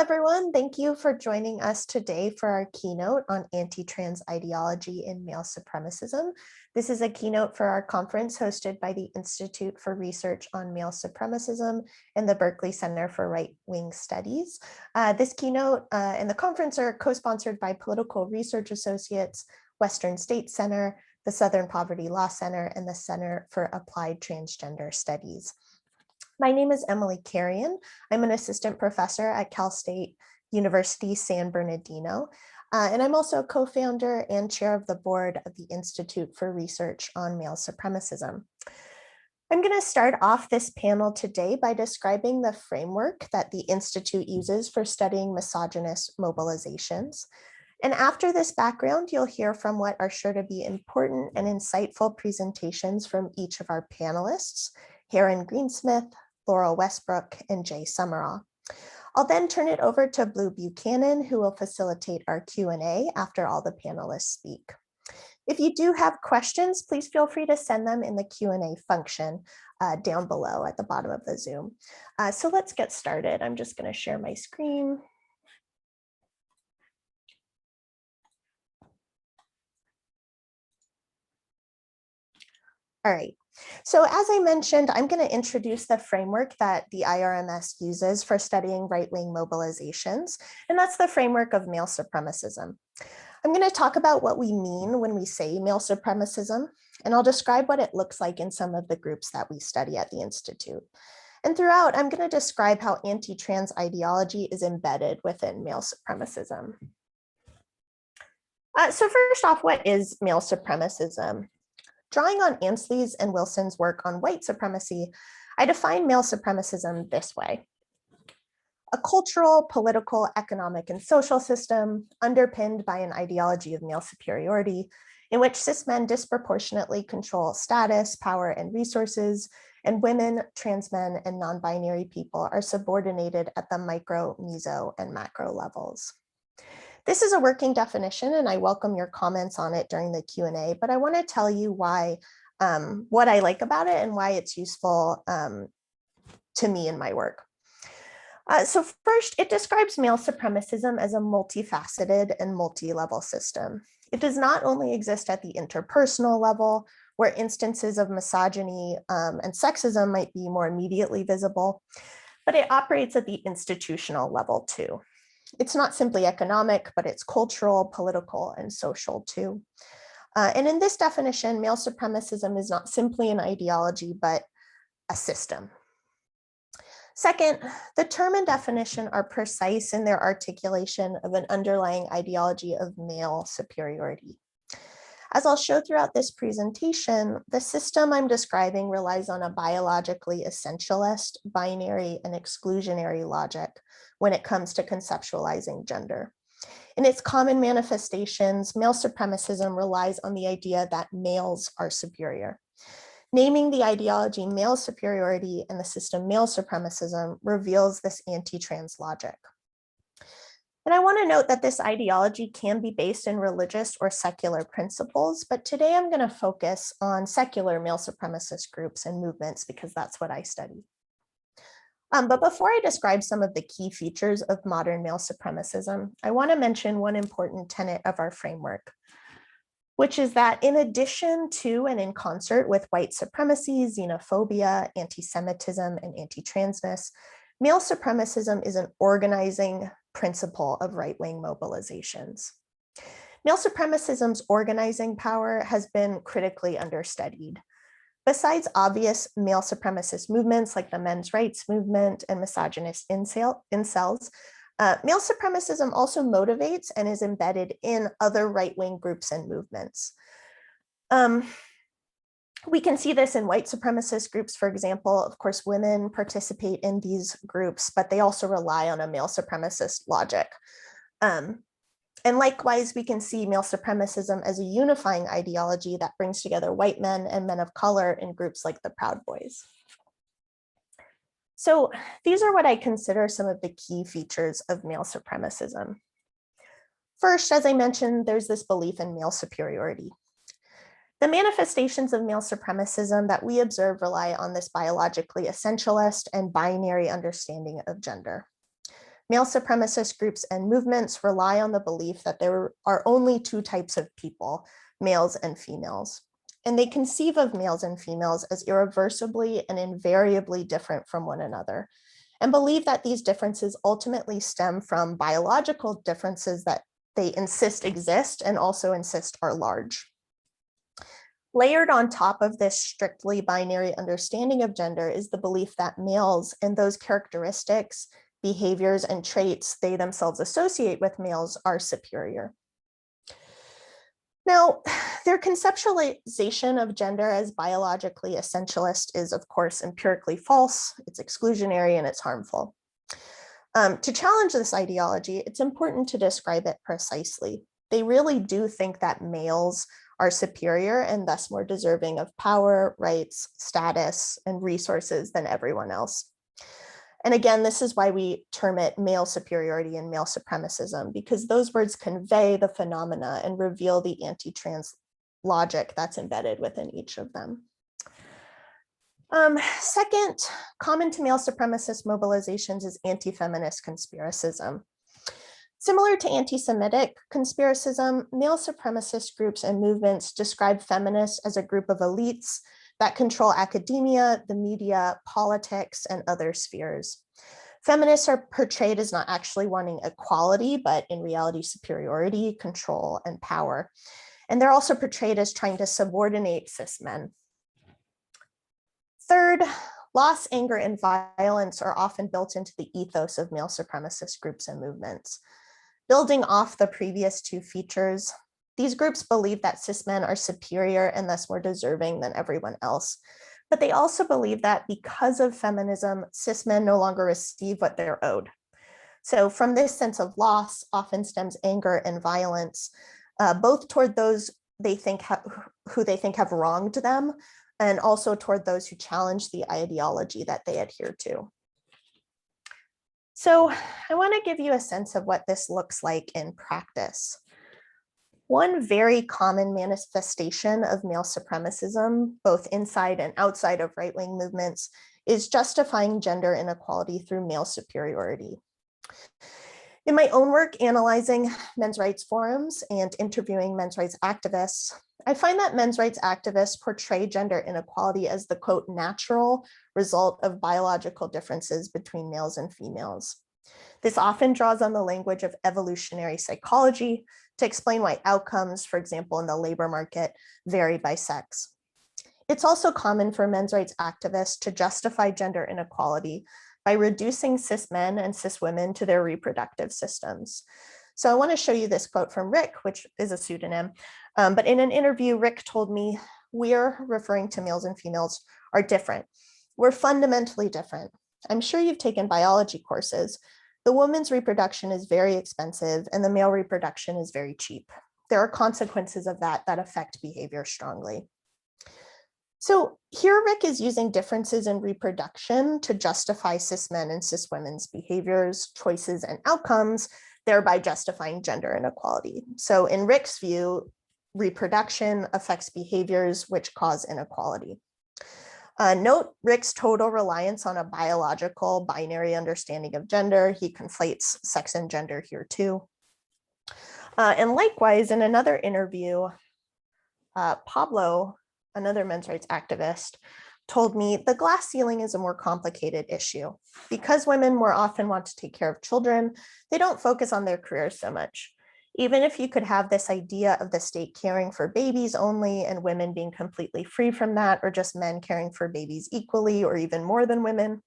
everyone. Thank you for joining us today for our keynote on anti-trans ideology in male supremacism. This is a keynote for our conference hosted by the Institute for Research on Male Supremacism and the Berkeley Center for Right-Wing Studies. This keynote and the conference are co-sponsored by Political Research Associates, Western State Center, the Southern Poverty Law Center, and the Center for Applied Transgender Studies. My name is Emily Carrion. I'm an assistant professor at Cal State University, San Bernardino, and I'm also a co-founder and chair of the board of the Institute for Research on Male Supremacism. I'm going to start off this panel today by describing the framework that the Institute uses for studying misogynist mobilizations. And after this background, you'll hear from what are sure to be important and insightful presentations from each of our panelists, Heron Greensmith, Laurel Westbrook, and Jay Summerall. I'll then turn it over to Blue Buchanan, who will facilitate our Q&A after all the panelists speak. If you do have questions, please feel free to send them in the Q&A function down below at the bottom of the Zoom. So let's get started. I'm just going to share my screen. All right. So as I mentioned, I'm going to introduce the framework that the IRMS uses for studying right-wing mobilizations, and that's the framework of male supremacism. I'm going to talk about what we mean when we say male supremacism, and I'll describe what it looks like in some of the groups that we study at the Institute. And throughout, I'm going to describe how anti-trans ideology is embedded within male supremacism. So first off, what is male supremacism? Drawing on Ansley's and Wilson's work on white supremacy, I define male supremacism this way: a cultural, political, economic, and social system underpinned by an ideology of male superiority in which cis men disproportionately control status, power, and resources, and women, trans men, and non-binary people are subordinated at the micro, meso, and macro levels. This is a working definition, and I welcome your comments on it during the Q&A, but I want to tell you why, what I like about it and why it's useful to me in my work. So first, it describes male supremacism as a multifaceted and multi-level system. It does not only exist at the interpersonal level, where instances of misogyny and sexism might be more immediately visible, but it operates at the institutional level too. It's not simply economic, but it's cultural, political, and social too. And in this definition, male supremacism is not simply an ideology, but a system. Second, the term and definition are precise in their articulation of an underlying ideology of male superiority. As I'll show throughout this presentation, the system I'm describing relies on a biologically essentialist, binary, and exclusionary logic when it comes to conceptualizing gender. In its common manifestations, male supremacism relies on the idea that males are superior. Naming the ideology male superiority and the system male supremacism reveals this anti-trans logic. And I want to note that this ideology can be based in religious or secular principles, but today I'm going to focus on secular male supremacist groups and movements because that's what I study. But before I describe some of the key features of modern male supremacism, I want to mention one important tenet of our framework, which is that in addition to and in concert with white supremacy, xenophobia, anti-Semitism, and anti-transness, male supremacism is an organizing principle of right-wing mobilizations. Male supremacism's organizing power has been critically understudied. Besides obvious male supremacist movements like the men's rights movement and misogynist incels, male supremacism also motivates and is embedded in other right-wing groups and movements. We can see this in white supremacist groups, for example. Of course, women participate in these groups, but they also rely on a male supremacist logic. And likewise, we can see male supremacism as a unifying ideology that brings together white men and men of color in groups like the Proud Boys. So these are what I consider some of the key features of male supremacism. First, as I mentioned, there's this belief in male superiority. The manifestations of male supremacism that we observe rely on this biologically essentialist and binary understanding of gender. Male supremacist groups and movements rely on the belief that there are only two types of people, males and females. And they conceive of males and females as irreversibly and invariably different from one another, and believe that these differences ultimately stem from biological differences that they insist exist and also insist are large. Layered on top of this strictly binary understanding of gender is the belief that males and those characteristics, behaviors, and traits they themselves associate with males are superior. Now, their conceptualization of gender as biologically essentialist is, of course, empirically false, it's exclusionary, and it's harmful. To challenge this ideology, it's important to describe it precisely. They really do think that males are superior and thus more deserving of power, rights, status, and resources than everyone else. And again, this is why we term it male superiority and male supremacism, because those words convey the phenomena and reveal the anti-trans logic that's embedded within each of them. Second, common to male supremacist mobilizations is anti-feminist conspiracism. Similar to anti-Semitic conspiracism, male supremacist groups and movements describe feminists as a group of elites that control academia, the media, politics, and other spheres. Feminists are portrayed as not actually wanting equality, but in reality, superiority, control, and power. And they're also portrayed as trying to subordinate cis men. Third, loss, anger, and violence are often built into the ethos of male supremacist groups and movements. Building off the previous two features, these groups believe that cis men are superior and thus more deserving than everyone else. But they also believe that because of feminism, cis men no longer receive what they're owed. So from this sense of loss often stems anger and violence, both toward those who they think have wronged them, and also toward those who challenge the ideology that they adhere to. So I want to give you a sense of what this looks like in practice. One very common manifestation of male supremacism, both inside and outside of right-wing movements, is justifying gender inequality through male superiority. In my own work analyzing men's rights forums and interviewing men's rights activists, I find that men's rights activists portray gender inequality as the, quote, natural result of biological differences between males and females. This often draws on the language of evolutionary psychology to explain why outcomes, for example, in the labor market, vary by sex. It's also common for men's rights activists to justify gender inequality by reducing cis men and cis women to their reproductive systems. So I want to show you this quote from Rick, which is a pseudonym. But in an interview, Rick told me, "We're," referring to males and females, "are different. We're fundamentally different. I'm sure you've taken biology courses. The woman's reproduction is very expensive and the male reproduction is very cheap. There are consequences of that affect behavior strongly." So here Rick is using differences in reproduction to justify cis men and cis women's behaviors, choices, and outcomes, thereby justifying gender inequality. So in Rick's view, reproduction affects behaviors which cause inequality. Note Rick's total reliance on a biological binary understanding of gender. He conflates sex and gender here too. And likewise, in another interview, Pablo, another men's rights activist, told me the glass ceiling is a more complicated issue. Because women more often want to take care of children, they don't focus on their careers so much. Even if you could have this idea of the state caring for babies only and women being completely free from that, or just men caring for babies equally or even more than women,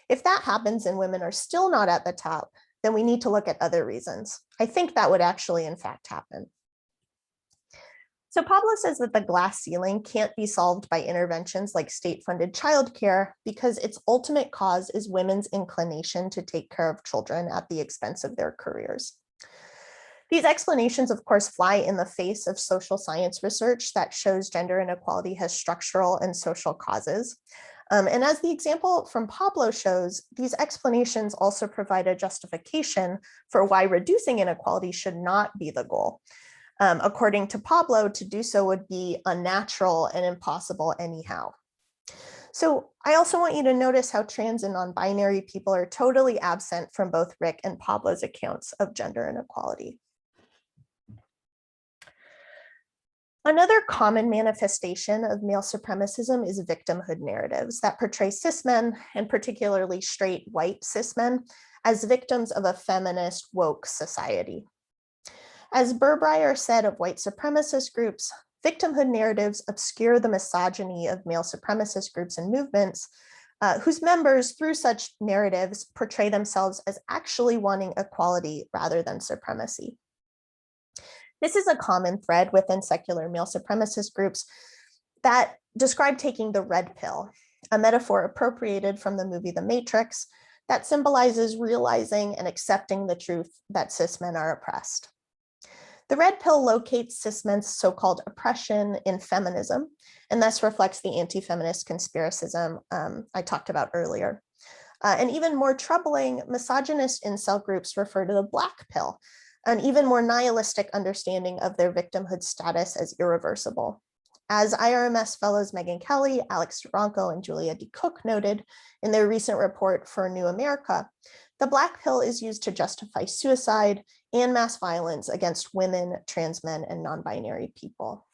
if that happens and women are still not at the top, then we need to look at other reasons. I think that would actually in fact happen. So Pablo says that the glass ceiling can't be solved by interventions like state-funded childcare because its ultimate cause is women's inclination to take care of children at the expense of their careers. These explanations, of course, fly in the face of social science research that shows gender inequality has structural and social causes. And as the example from Pablo shows, these explanations also provide a justification for why reducing inequality should not be the goal. According to Pablo, to do so would be unnatural and impossible anyhow. So I also want you to notice how trans and non-binary people are totally absent from both Rick and Pablo's accounts of gender inequality. Another common manifestation of male supremacism is victimhood narratives that portray cis men, and particularly straight white cis men, as victims of a feminist woke society. As Burbreyer said of white supremacist groups, victimhood narratives obscure the misogyny of male supremacist groups and movements, whose members, through such narratives, portray themselves as actually wanting equality rather than supremacy. This is a common thread within secular male supremacist groups that describe taking the red pill, a metaphor appropriated from the movie The Matrix that symbolizes realizing and accepting the truth that cis men are oppressed. The red pill locates cis men's so-called oppression in feminism, and thus reflects the anti-feminist conspiracism I talked about earlier. And even more troubling, misogynist incel groups refer to the black pill, an even more nihilistic understanding of their victimhood status as irreversible. As IRMS fellows Megan Kelly, Alex Duranko, and Julia D. Cook noted in their recent report for New America, the black pill is used to justify suicide and mass violence against women, trans men, and non-binary people.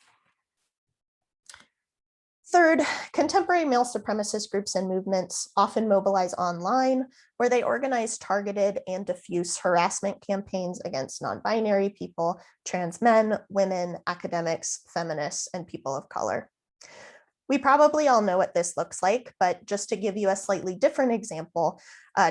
Third, contemporary male supremacist groups and movements often mobilize online, where they organize targeted and diffuse harassment campaigns against non-binary people, trans men, women, academics, feminists, and people of color. We probably all know what this looks like, but just to give you a slightly different example,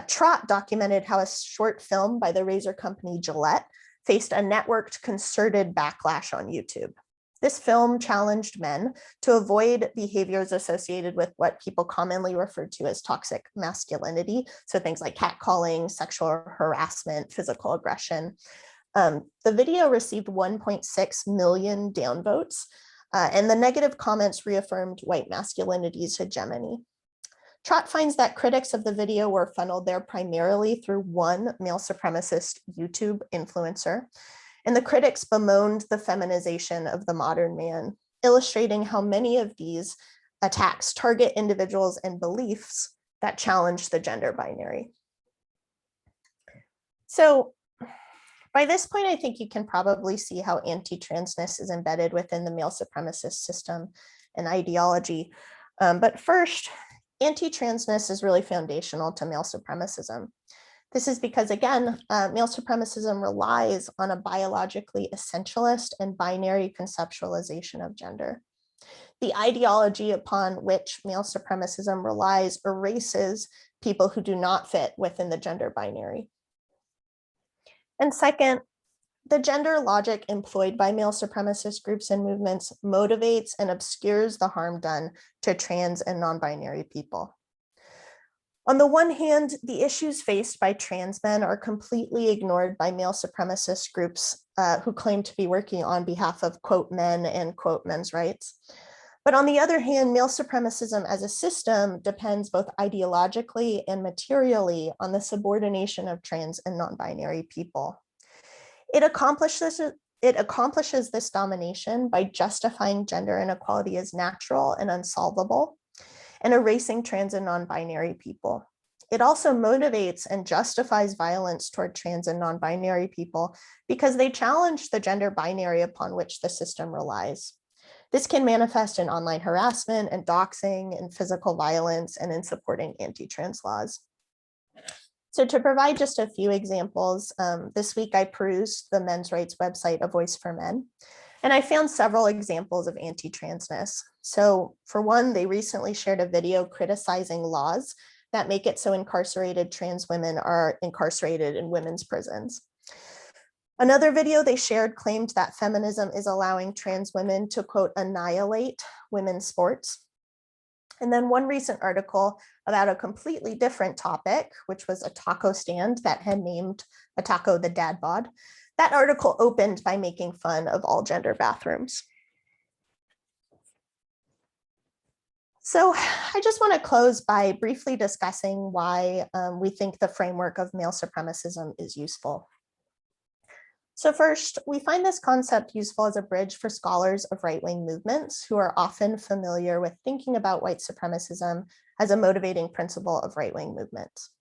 Trot documented how a short film by the razor company Gillette faced a networked, concerted backlash on YouTube. This film challenged men to avoid behaviors associated with what people commonly refer to as toxic masculinity. So things like catcalling, sexual harassment, physical aggression. The video received 1.6 million downvotes, and the negative comments reaffirmed white masculinity's hegemony. Trott finds that critics of the video were funneled there primarily through one male supremacist YouTube influencer. And the critics bemoaned the feminization of the modern man, illustrating how many of these attacks target individuals and beliefs that challenge the gender binary. So by this point, I think you can probably see how anti-transness is embedded within the male supremacist system and ideology. But first, anti-transness is really foundational to male supremacism. This is because, again, male supremacism relies on a biologically essentialist and binary conceptualization of gender. The ideology upon which male supremacism relies erases people who do not fit within the gender binary. And second, the gender logic employed by male supremacist groups and movements motivates and obscures the harm done to trans and non-binary people. On the one hand, the issues faced by trans men are completely ignored by male supremacist groups who claim to be working on behalf of, quote, men and, quote, men's rights. But on the other hand, male supremacism as a system depends both ideologically and materially on the subordination of trans and non-binary people. It accomplishes this domination by justifying gender inequality as natural and unsolvable, and erasing trans and non-binary people. It also motivates and justifies violence toward trans and non-binary people because they challenge the gender binary upon which the system relies. This can manifest in online harassment and doxing and physical violence and in supporting anti-trans laws. So to provide just a few examples, this week I perused the men's rights website, A Voice for Men, and I found several examples of anti-transness. So for one, they recently shared a video criticizing laws that make it so incarcerated trans women are incarcerated in women's prisons. Another video they shared claimed that feminism is allowing trans women to, quote, annihilate women's sports. And then one recent article about a completely different topic, which was a taco stand that had named a taco the dad bod. That article opened by making fun of all gender bathrooms. So I just want to close by briefly discussing why we think the framework of male supremacism is useful. So first, we find this concept useful as a bridge for scholars of right-wing movements who are often familiar with thinking about white supremacism as a motivating principle of right-wing movements.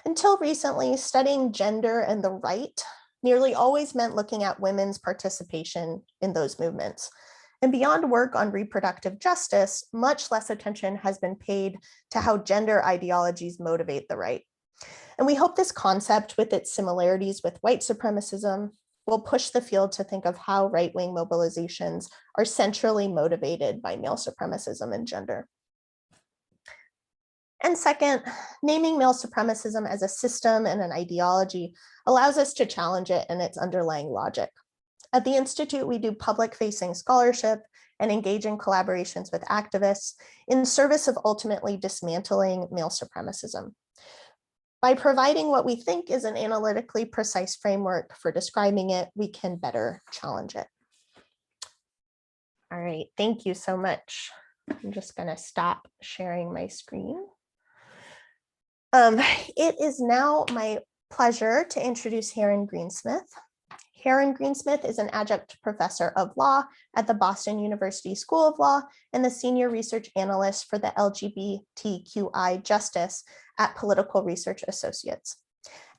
Until recently, studying gender and the right nearly always meant looking at women's participation in those movements. And beyond work on reproductive justice, much less attention has been paid to how gender ideologies motivate the right. And we hope this concept, with its similarities with white supremacism, will push the field to think of how right-wing mobilizations are centrally motivated by male supremacism and gender. And second, naming male supremacism as a system and an ideology allows us to challenge it and its underlying logic. At the Institute, we do public-facing scholarship and engage in collaborations with activists in service of ultimately dismantling male supremacism. By providing what we think is an analytically precise framework for describing it, we can better challenge it. All right, thank you so much. I'm just going to stop sharing my screen. It is now my pleasure to introduce Heron Greensmith. Heron Greensmith is an adjunct professor of law at the Boston University School of Law and the senior research analyst for the LGBTQI Justice at Political Research Associates.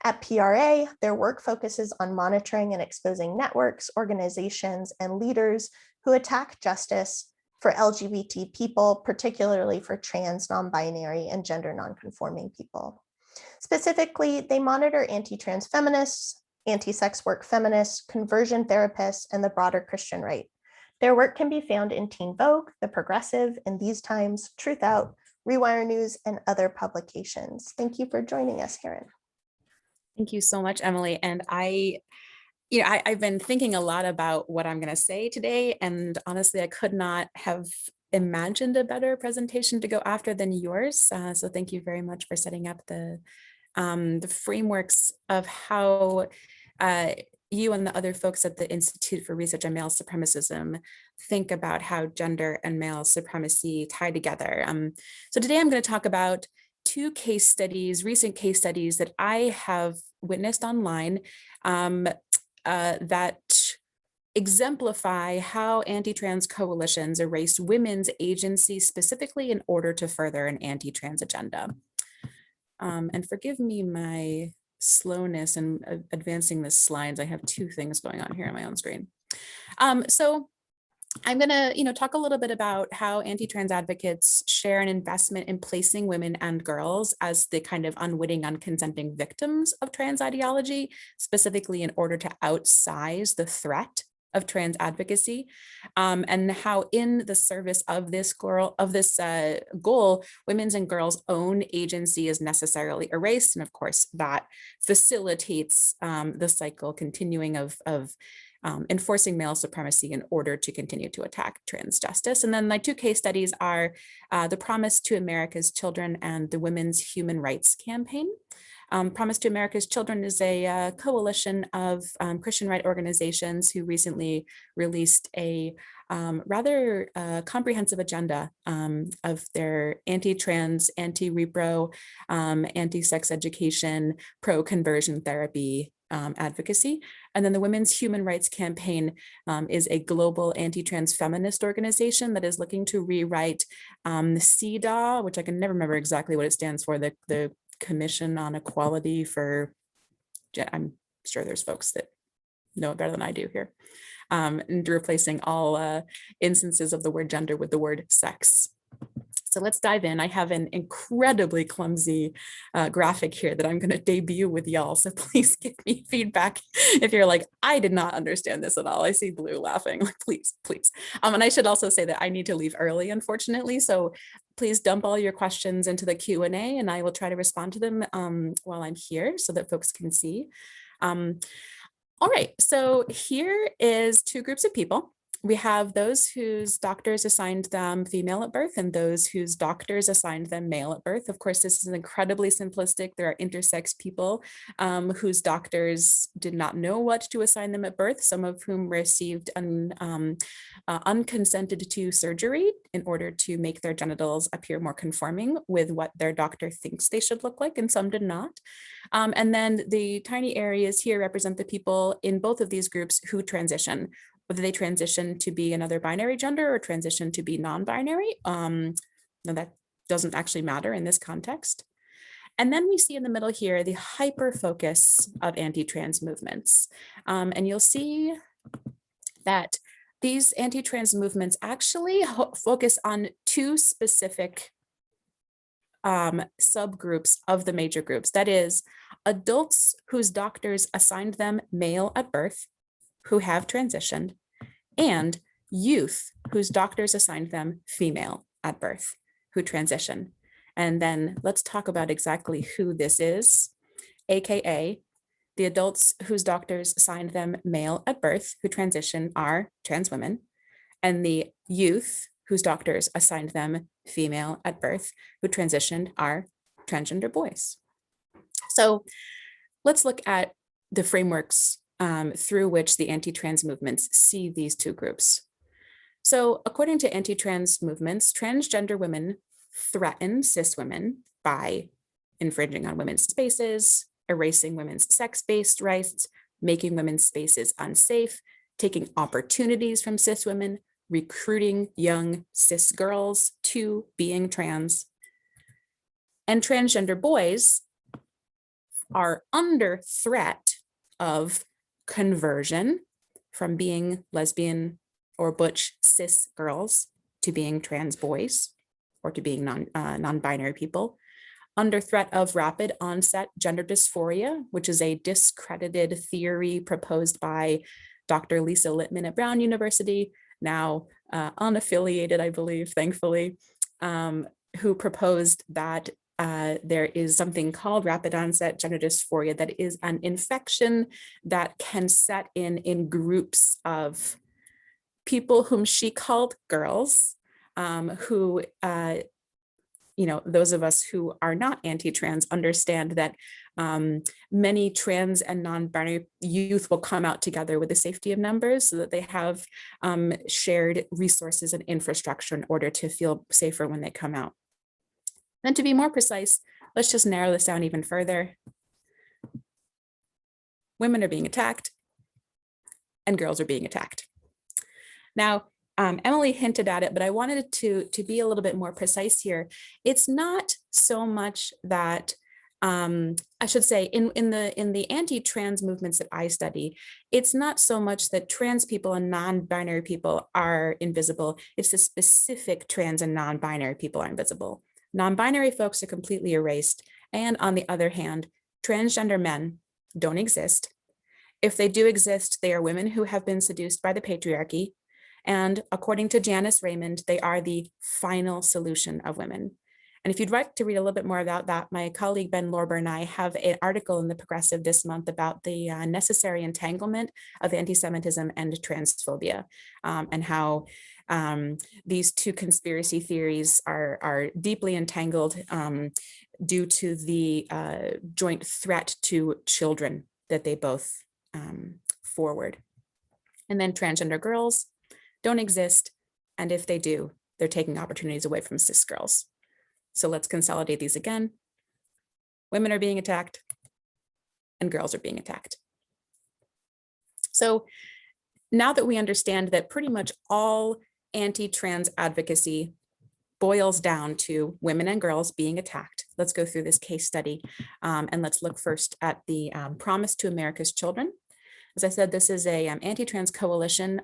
At PRA, their work focuses on monitoring and exposing networks, organizations, and leaders who attack justice for LGBT people, particularly for trans, non-binary, and gender non-conforming people. Specifically, they monitor anti-trans feminists, anti-sex work feminists, conversion therapists, and the broader Christian right. Their work can be found in Teen Vogue, The Progressive, In These Times, Truth Out, Rewire News, and other publications. Thank you for joining us, Heron. Thank you so much, Emily. And I've been thinking a lot about what I'm going to say today, and honestly, I could not have imagined a better presentation to go after than yours. So thank you very much for setting up the frameworks of how you and the other folks at the Institute for Research on Male Supremacism think about how gender and male supremacy tie together. So today I'm going to talk about two case studies, recent case studies that I have witnessed online that exemplify how anti-trans coalitions erase women's agency specifically in order to further an anti-trans agenda. And forgive me my slowness in advancing the slides. I have two things going on here on my own screen. So I'm going to, talk a little bit about how anti-trans advocates share an investment in placing women and girls as the kind of unwitting, unconsenting victims of trans ideology, specifically in order to outsize the threat of trans advocacy, and how in the service of this goal, women's and girls' own agency is necessarily erased. And of course, that facilitates the cycle continuing of enforcing male supremacy in order to continue to attack trans justice. And then my two case studies are the Promise to America's Children and the Women's Human Rights Campaign. Promise to America's Children is a coalition of Christian right organizations who recently released a rather comprehensive agenda of their anti-trans, anti-repro, anti-sex education, pro-conversion therapy advocacy. And then the Women's Human Rights Campaign is a global anti-trans feminist organization that is looking to rewrite CEDAW, which I can never remember exactly what it stands for, the Commission on Equality for, I'm sure there's folks that know it better than I do here, and replacing all instances of the word gender with the word sex. So let's dive in. I have an incredibly clumsy graphic here that I'm going to debut with y'all. So please give me feedback if you're like, I did not understand this at all. I see Blue laughing, like, please, please. And I should also say that I need to leave early, unfortunately. So please dump all your questions into the Q&A and I will try to respond to them while I'm here so that folks can see. All right, so here is two groups of people. We have those whose doctors assigned them female at birth and those whose doctors assigned them male at birth. Of course, this is incredibly simplistic. There are intersex people whose doctors did not know what to assign them at birth, some of whom received unconsented to surgery in order to make their genitals appear more conforming with what their doctor thinks they should look like, and some did not. And then the tiny areas here represent the people in both of these groups who transition, whether they transition to be another binary gender or transition to be non-binary. Now that doesn't actually matter in this context. And then we see in the middle here the hyper focus of anti-trans movements. And you'll see that these anti-trans movements actually focus on two specific subgroups of the major groups. That is, adults whose doctors assigned them male at birth, who have transitioned, and youth whose doctors assigned them female at birth, who transition. And then let's talk about exactly who this is, AKA the adults whose doctors assigned them male at birth, who transition, are trans women, and the youth whose doctors assigned them female at birth, who transitioned, are transgender boys. So let's look at the frameworks through which the anti-trans movements see these two groups. So according to anti-trans movements, transgender women threaten cis women by infringing on women's spaces, erasing women's sex-based rights, making women's spaces unsafe, taking opportunities from cis women, recruiting young cis girls to being trans. And transgender boys are under threat of conversion from being lesbian or butch cis girls to being trans boys or to being non-binary people, under threat of rapid onset gender dysphoria, which is a discredited theory proposed by Dr. Lisa Littman at Brown University, now unaffiliated, I believe, thankfully, who proposed that there is something called rapid onset gender dysphoria that is an infection that can set in groups of people whom she called girls, who, those of us who are not anti-trans understand that many trans and non-binary youth will come out together with the safety of numbers so that they have shared resources and infrastructure in order to feel safer when they come out. And to be more precise, let's just narrow this down even further. Women are being attacked and girls are being attacked. Now, Emily hinted at it, but I wanted to be a little bit more precise here. It's not so much that, I should say, in the anti-trans movements that I study, it's not so much that trans people and non-binary people are invisible. It's the specific trans and non-binary people are invisible. Non-binary folks are completely erased. And on the other hand, transgender men don't exist. If they do exist, they are women who have been seduced by the patriarchy. And according to Janice Raymond, they are the final solution of women. And if you'd like to read a little bit more about that, my colleague Ben Lorber and I have an article in the Progressive this month about the necessary entanglement of anti-Semitism and transphobia, and how these two conspiracy theories are deeply entangled due to the joint threat to children that they both forward. And then transgender girls don't exist, and if they do, they're taking opportunities away from cis girls. So let's consolidate these again. Women are being attacked, and girls are being attacked. So now that we understand that pretty much all anti-trans advocacy boils down to women and girls being attacked, let's go through this case study, and let's look first at the Promise to America's Children. As I said, this is a anti-trans coalition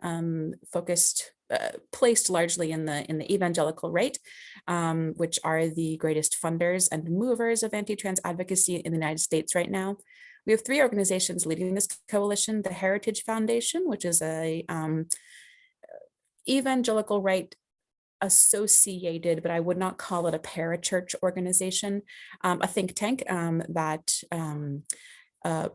placed largely in the evangelical right, which are the greatest funders and movers of anti-trans advocacy in the United States right now. We have three organizations leading this coalition: the Heritage Foundation, which is a evangelical right associated, but I would not call it a parachurch organization, a think tank that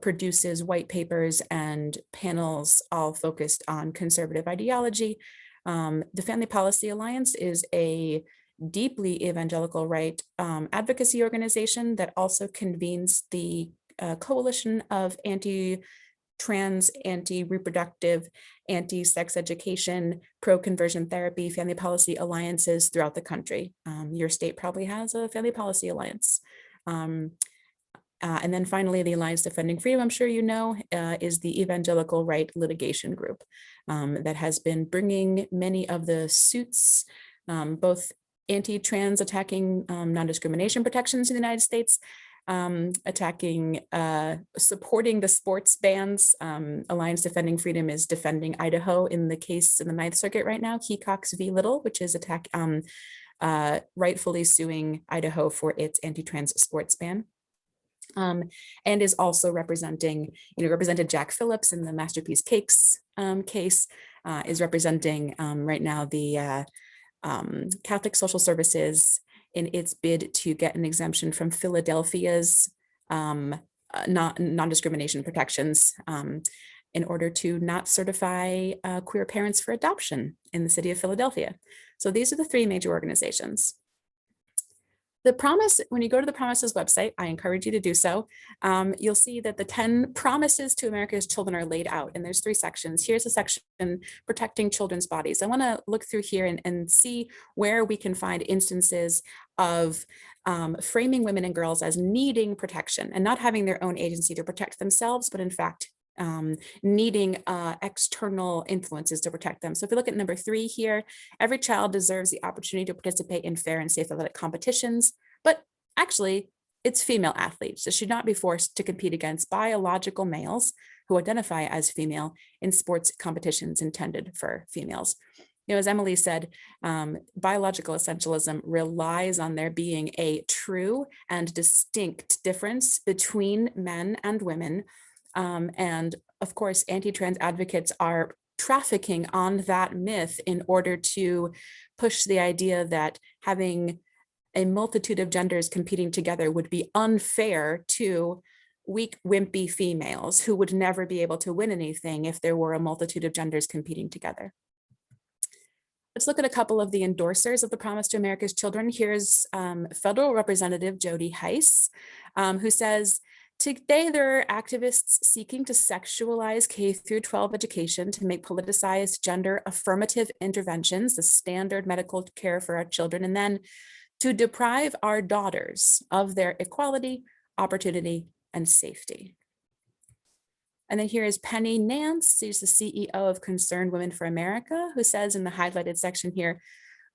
produces white papers and panels all focused on conservative ideology. The Family Policy Alliance is a deeply evangelical right advocacy organization that also convenes the coalition of anti-trans, anti-reproductive, anti-sex education, pro-conversion therapy, family policy alliances throughout the country. Your state probably has a family policy alliance. And then finally, the Alliance Defending Freedom, I'm sure you know, is the evangelical right litigation group that has been bringing many of the suits, both anti-trans attacking non-discrimination protections in the United States, attacking, supporting the sports bans. Alliance Defending Freedom is defending Idaho in the case in the Ninth Circuit right now, Hecox v. Little, which is rightfully suing Idaho for its anti-trans sports ban. And is also represented Jack Phillips in the Masterpiece Cakes case, is representing right now the Catholic Social Services in its bid to get an exemption from Philadelphia's non-discrimination protections in order to not certify queer parents for adoption in the city of Philadelphia. So these are the three major organizations. The Promise, when you go to the Promises website, I encourage you to do so, you'll see that the 10 promises to America's children are laid out, and there's 3 sections. Here's a section, protecting children's bodies. I wanna look through here and see where we can find instances of framing women and girls as needing protection and not having their own agency to protect themselves, but in fact, needing external influences to protect them. So if you look at number 3 here, every child deserves the opportunity to participate in fair and safe athletic competitions, but actually it's female athletes that should not be forced to compete against biological males who identify as female in sports competitions intended for females. You know, as Emily said, biological essentialism relies on there being a true and distinct difference between men and women. And of course, anti-trans advocates are trafficking on that myth in order to push the idea that having a multitude of genders competing together would be unfair to weak, wimpy females who would never be able to win anything if there were a multitude of genders competing together. Let's look at a couple of the endorsers of the Promise to America's Children. Here's Federal Representative Jody Heiss, who says, today, there are activists seeking to sexualize K-12 education to make politicized gender affirmative interventions, the standard medical care for our children, and then to deprive our daughters of their equality, opportunity, and safety. And then here is Penny Nance, who's the CEO of Concerned Women for America, who says in the highlighted section here,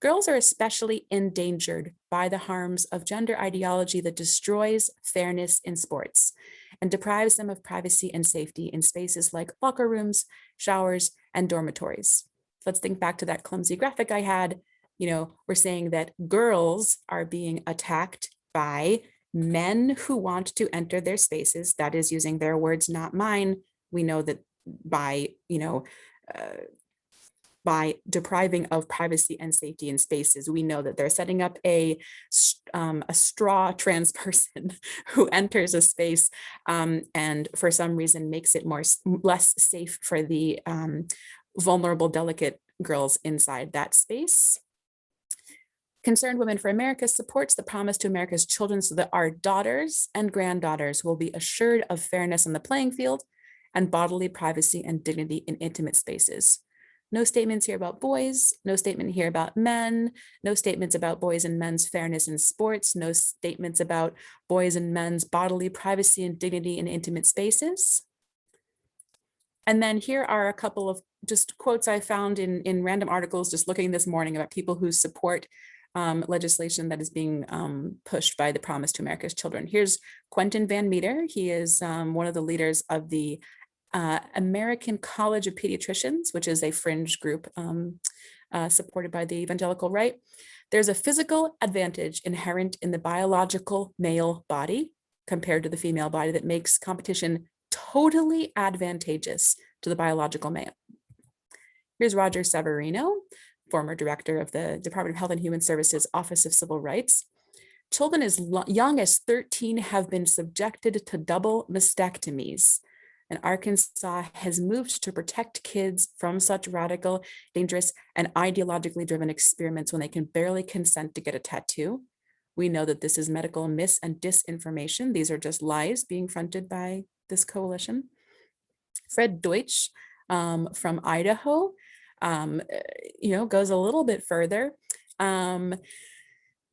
girls are especially endangered by the harms of gender ideology that destroys fairness in sports and deprives them of privacy and safety in spaces like locker rooms, showers, and dormitories. Let's think back to that clumsy graphic I had. You know, we're saying that girls are being attacked by men who want to enter their spaces. That is using their words, not mine. We know that by depriving of privacy and safety in spaces, we know that they're setting up a straw trans person who enters a space and for some reason makes it less safe for the vulnerable, delicate girls inside that space. Concerned Women for America supports the Promise to America's Children so that our daughters and granddaughters will be assured of fairness on the playing field and bodily privacy and dignity in intimate spaces. No statements here about boys, no statement here about men, no statements about boys and men's fairness in sports, no statements about boys and men's bodily privacy and dignity in intimate spaces. And then here are a couple of just quotes I found in random articles just looking this morning about people who support legislation that is being pushed by the Promise to America's Children. Here's Quentin Van Meter. He is one of the leaders of the American College of Pediatricians, which is a fringe group supported by the evangelical right. There's a physical advantage inherent in the biological male body compared to the female body that makes competition totally advantageous to the biological male. Here's Roger Severino, former director of the Department of Health and Human Services Office of Civil Rights. Children as young as 13 have been subjected to double mastectomies. And Arkansas has moved to protect kids from such radical, dangerous, and ideologically driven experiments when they can barely consent to get a tattoo. We know that this is medical mis- and disinformation. These are just lies being fronted by this coalition. Fred Deutsch from Idaho, goes a little bit further.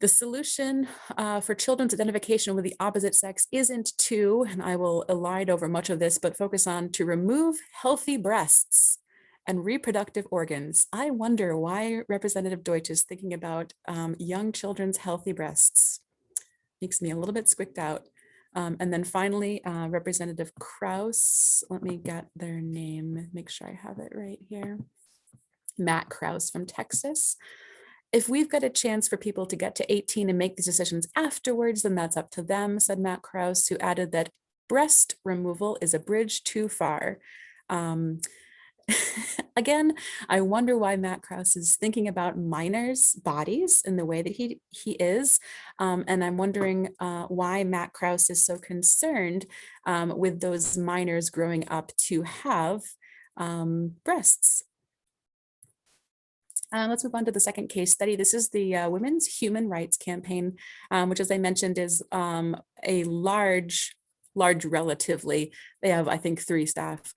The solution for children's identification with the opposite sex isn't to, and I will elide over much of this, but focus on to remove healthy breasts and reproductive organs. I wonder why Representative Deutsch is thinking about young children's healthy breasts. Makes me a little bit squicked out. And then finally, Representative Krause, let me get their name, make sure I have it right here. Matt Krause from Texas. If we've got a chance for people to get to 18 and make these decisions afterwards, then that's up to them, said Matt Krause, who added that breast removal is a bridge too far. Again, I wonder why Matt Krause is thinking about minors' bodies in the way that he is. And I'm wondering why Matt Krause is so concerned with those minors growing up to have breasts. Let's move on to the second case study. This is the Women's Human Rights Campaign, which, as I mentioned, is a large relatively, they have, I think, 3 staff,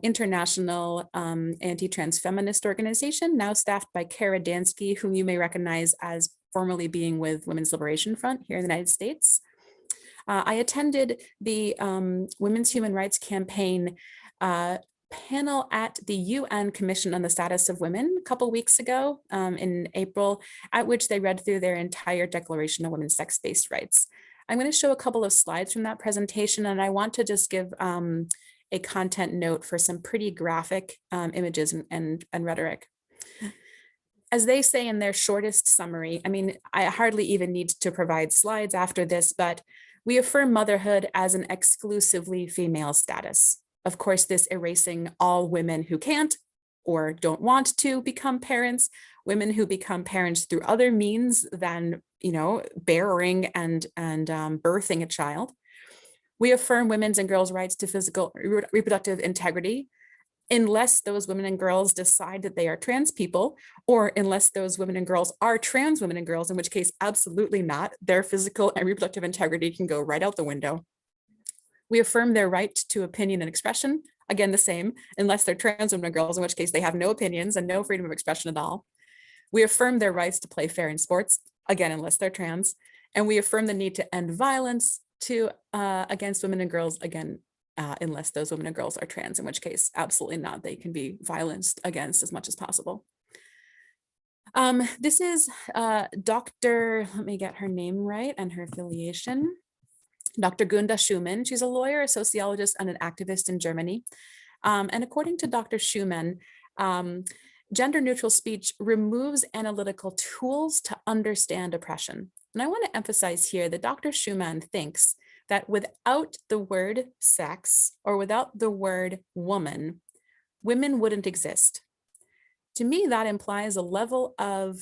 international anti-trans feminist organization, now staffed by Kara Dansky, whom you may recognize as formerly being with Women's Liberation Front here in the United States. I attended the Women's Human Rights Campaign panel at the UN Commission on the Status of Women a couple weeks ago in April, at which they read through their entire Declaration of Women's Sex-Based Rights. I'm going to show a couple of slides from that presentation, and I want to just give a content note for some pretty graphic images and rhetoric. As they say in their shortest summary, I mean, I hardly even need to provide slides after this, but we affirm motherhood as an exclusively female status. Of course, this erasing all women who can't or don't want to become parents, women who become parents through other means than, bearing and birthing a child. We affirm women's and girls' rights to physical reproductive integrity, unless those women and girls decide that they are trans people, or unless those women and girls are trans women and girls, in which case, absolutely not. Their physical and reproductive integrity can go right out the window. We affirm their right to opinion and expression, again, the same, unless they're trans women and girls, in which case they have no opinions and no freedom of expression at all. We affirm their rights to play fair in sports, again, unless they're trans. And we affirm the need to end violence against women and girls, again, unless those women and girls are trans, in which case, absolutely not. They can be violenced against as much as possible. This is Dr., let me get her name right and her affiliation. Dr. Gunda Schumann. She's a lawyer, a sociologist, and an activist in Germany. And according to Dr. Schumann, gender-neutral speech removes analytical tools to understand oppression. And I want to emphasize here that Dr. Schumann thinks that without the word sex or without the word woman, women wouldn't exist. To me, that implies a level of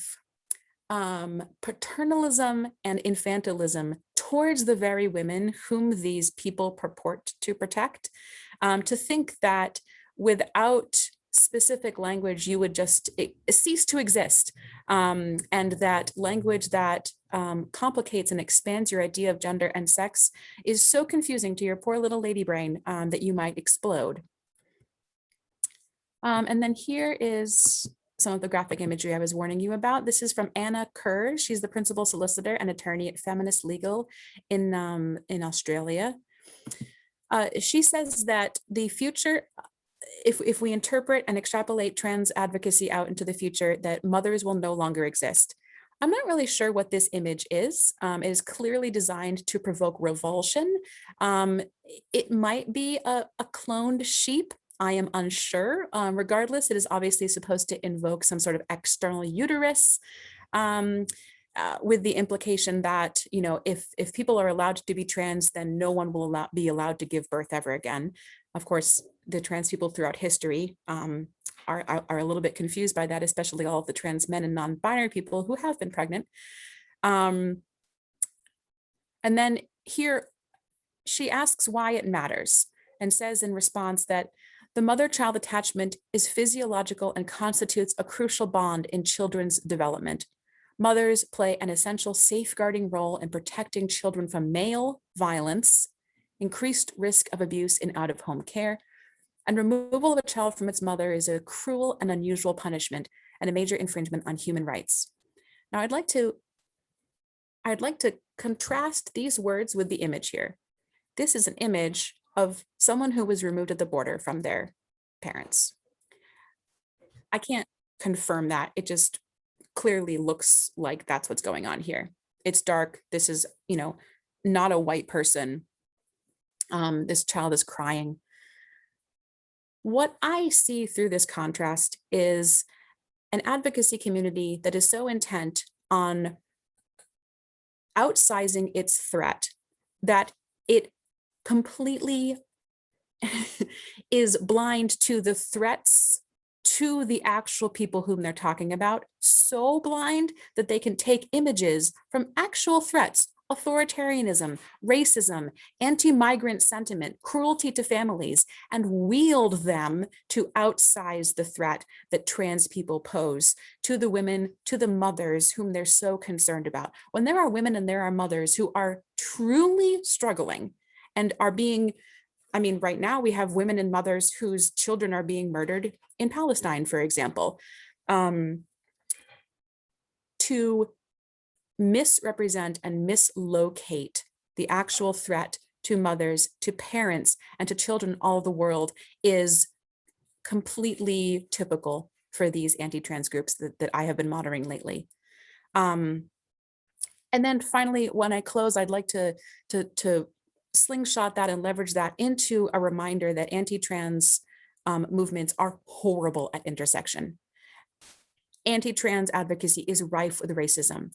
paternalism and infantilism towards the very women whom these people purport to protect, to think that without specific language, you would just cease to exist. And that language that complicates and expands your idea of gender and sex is so confusing to your poor little lady brain that you might explode. And then here is some of the graphic imagery I was warning you about. This is from Anna Kerr. She's the principal solicitor and attorney at Feminist Legal in Australia. She says that the future, if we interpret and extrapolate trans advocacy out into the future, that mothers will no longer exist. I'm not really sure what this image is. It is clearly designed to provoke revulsion. It might be a cloned sheep. I am unsure. Regardless, it is obviously supposed to invoke some sort of external uterus, with the implication that, if people are allowed to be trans, then no one will be allowed to give birth ever again. Of course, the trans people throughout history are a little bit confused by that, especially all of the trans men and non-binary people who have been pregnant. And then here she asks why it matters and says in response that the mother-child attachment is physiological and constitutes a crucial bond in children's development. Mothers play an essential safeguarding role in protecting children from male violence, increased risk of abuse in out-of-home care, and removal of a child from its mother is a cruel and unusual punishment and a major infringement on human rights. Now, I'd like to contrast these words with the image here. This is an image of someone who was removed at the border from their parents. I can't confirm that. It just clearly looks like that's what's going on here. It's dark. This is, not a white person. This child is crying. What I see through this contrast is an advocacy community that is so intent on outsizing its threat that it completely is blind to the threats to the actual people whom they're talking about, so blind that they can take images from actual threats, authoritarianism, racism, anti-migrant sentiment, cruelty to families, and wield them to outsize the threat that trans people pose to the women, to the mothers whom they're so concerned about. When there are women and there are mothers who are truly struggling and are being, right now we have women and mothers whose children are being murdered in Palestine, for example, to misrepresent and mislocate the actual threat to mothers, to parents, and to children all over the world is completely typical for these anti-trans groups that I have been monitoring lately. And then finally, when I close, I'd like to slingshot that and leverage that into a reminder that anti-trans movements are horrible at intersection. Anti-trans advocacy is rife with racism.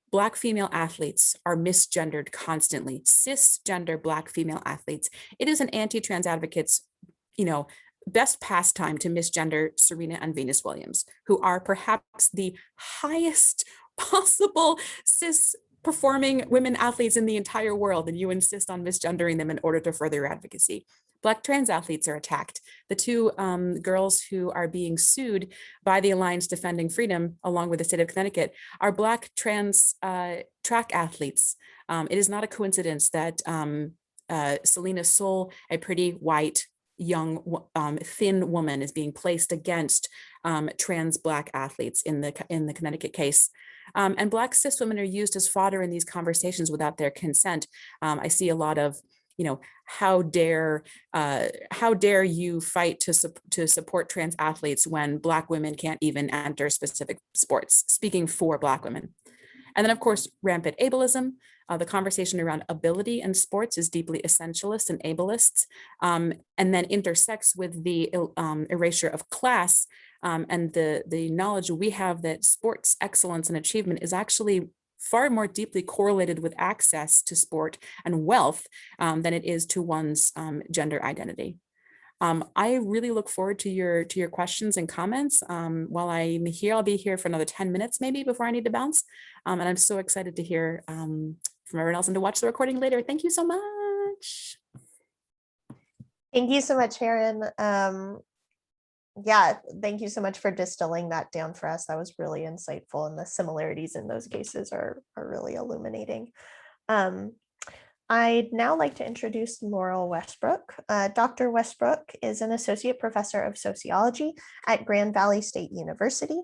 Black female athletes are misgendered constantly, cisgender Black female athletes. It is an anti-trans advocate's, best pastime to misgender Serena and Venus Williams, who are perhaps the highest possible cis performing women athletes in the entire world, and you insist on misgendering them in order to further your advocacy. Black trans athletes are attacked. The two girls who are being sued by the Alliance Defending Freedom, along with the state of Connecticut, are Black trans track athletes. It is not a coincidence that Selena Soule, a pretty white, young, thin woman, is being placed against trans Black athletes in the Connecticut case. And Black cis women are used as fodder in these conversations without their consent. I see a lot of, how dare you fight to support trans athletes when Black women can't even enter specific sports, speaking for Black women. And then, of course, rampant ableism. The conversation around ability in sports is deeply essentialist and ableist, and then intersects with the erasure of class and the knowledge we have that sports excellence and achievement is actually far more deeply correlated with access to sport and wealth than it is to one's gender identity. I really look forward to your questions and comments. While I'm here, I'll be here for another 10 minutes maybe before I need to bounce. And I'm so excited to hear from everyone else and to watch the recording later. Thank you so much. Thank you so much, Sharon. Yeah, thank you so much for distilling that down for us. That was really insightful, and the similarities in those cases are really illuminating. I'd now like to introduce Laurel Westbrook. Dr. Westbrook is an associate professor of sociology at Grand Valley State University.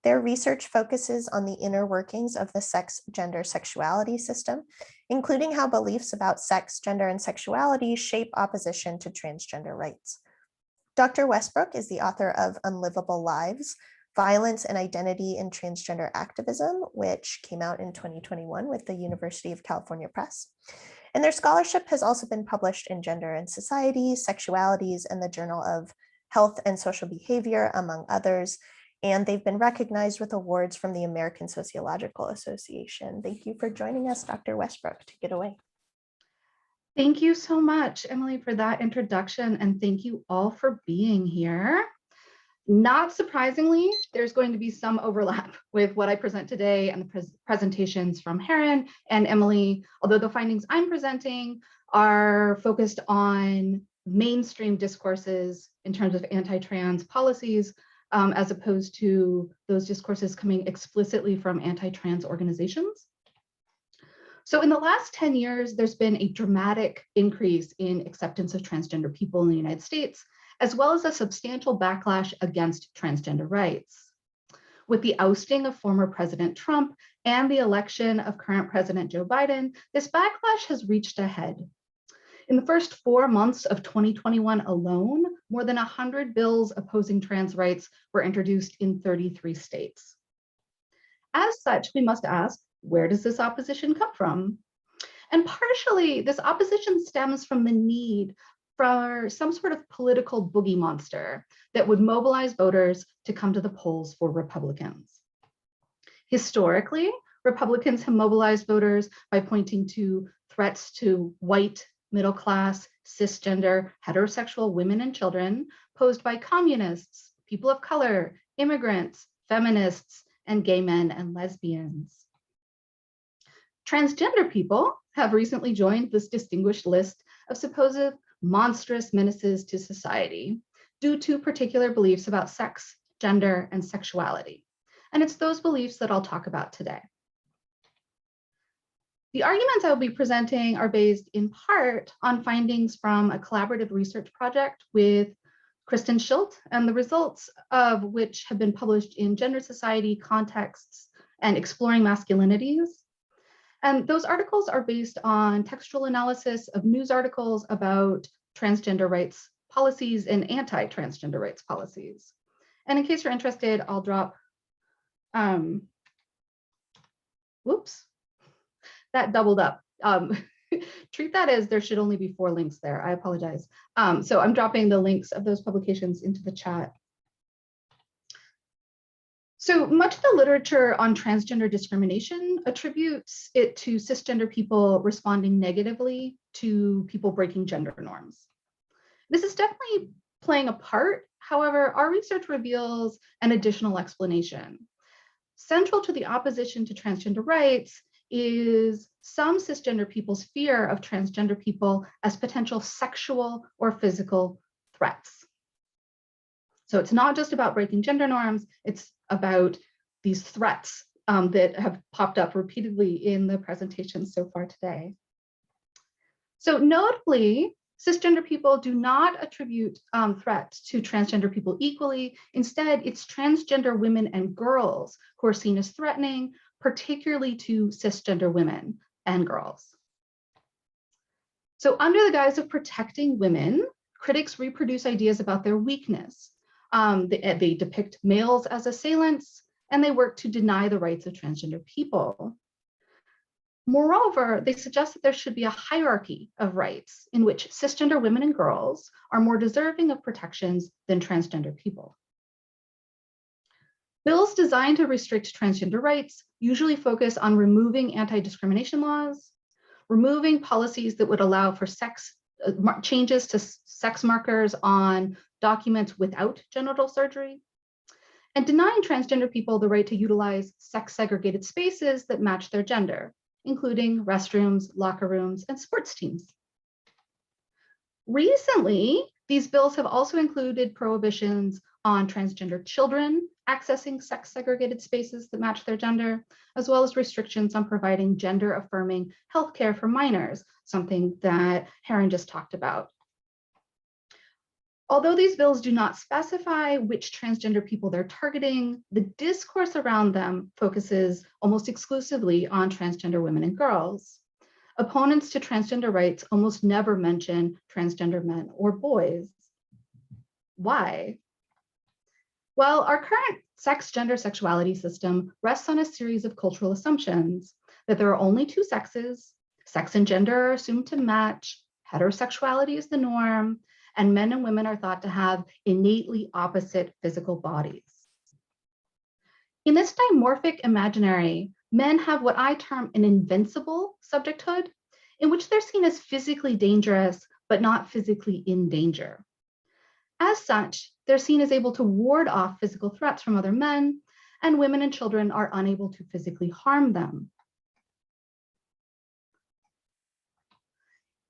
Their research focuses on the inner workings of the sex, gender, sexuality system, including how beliefs about sex, gender, and sexuality shape opposition to transgender rights. Dr. Westbrook is the author of Unlivable Lives, Violence and Identity in Transgender Activism, which came out in 2021 with the University of California Press. And their scholarship has also been published in Gender and Society, Sexualities, and the Journal of Health and Social Behavior, among others. And they've been recognized with awards from the American Sociological Association. Thank you for joining us, Dr. Westbrook. Take it away. Thank you so much, Emily, for that introduction, and thank you all for being here. Not surprisingly, there's going to be some overlap with what I present today and the presentations from Heron and Emily, although the findings I'm presenting are focused on mainstream discourses in terms of anti-trans policies, as opposed to those discourses coming explicitly from anti-trans organizations. So in the last 10 years, there's been a dramatic increase in acceptance of transgender people in the United States, as well as a substantial backlash against transgender rights. With the ousting of former President Trump and the election of current President Joe Biden, this backlash has reached a head. In the first 4 months of 2021 alone, more than 100 bills opposing trans rights were introduced in 33 states. As such, we must ask, where does this opposition come from? And partially, this opposition stems from the need for some sort of political boogie monster that would mobilize voters to come to the polls for Republicans. Historically, Republicans have mobilized voters by pointing to threats to white, middle-class, cisgender, heterosexual women and children posed by communists, people of color, immigrants, feminists, and gay men and lesbians. Transgender people have recently joined this distinguished list of supposed monstrous menaces to society due to particular beliefs about sex, gender, and sexuality. And it's those beliefs that I'll talk about today. The arguments I will be presenting are based in part on findings from a collaborative research project with Kristen Schilt, and the results of which have been published in Gender Society, Contexts, and Exploring Masculinities. And those articles are based on textual analysis of news articles about transgender rights policies and anti-transgender rights policies. And in case you're interested, I'll drop, whoops, that doubled up. Treat that as there should only be 4 links there. I apologize. So I'm dropping the links of those publications into the chat. So much of the literature on transgender discrimination attributes it to cisgender people responding negatively to people breaking gender norms. This is definitely playing a part. However, our research reveals an additional explanation. Central to the opposition to transgender rights is some cisgender people's fear of transgender people as potential sexual or physical threats. So it's not just about breaking gender norms, it's about these threats that have popped up repeatedly in the presentation so far today. So notably, cisgender people do not attribute threats to transgender people equally. Instead, it's transgender women and girls who are seen as threatening, particularly to cisgender women and girls. So under the guise of protecting women, critics reproduce ideas about their weakness. They depict males as assailants, and they work to deny the rights of transgender people. Moreover, they suggest that there should be a hierarchy of rights in which cisgender women and girls are more deserving of protections than transgender people. Bills designed to restrict transgender rights usually focus on removing anti-discrimination laws, removing policies that would allow for changes to sex markers on documents without genital surgery, and denying transgender people the right to utilize sex-segregated spaces that match their gender, including restrooms, locker rooms, and sports teams. Recently, these bills have also included prohibitions on transgender children accessing sex-segregated spaces that match their gender, as well as restrictions on providing gender-affirming healthcare for minors, something that Heron just talked about. Although these bills do not specify which transgender people they're targeting, the discourse around them focuses almost exclusively on transgender women and girls. Opponents to transgender rights almost never mention transgender men or boys. Why? Well, our current sex, gender, sexuality system rests on a series of cultural assumptions that there are only 2 sexes, sex and gender are assumed to match, heterosexuality is the norm, and men and women are thought to have innately opposite physical bodies. In this dimorphic imaginary, men have what I term an invincible subjecthood, in which they're seen as physically dangerous, but not physically in danger. As such, they're seen as able to ward off physical threats from other men, and women and children are unable to physically harm them.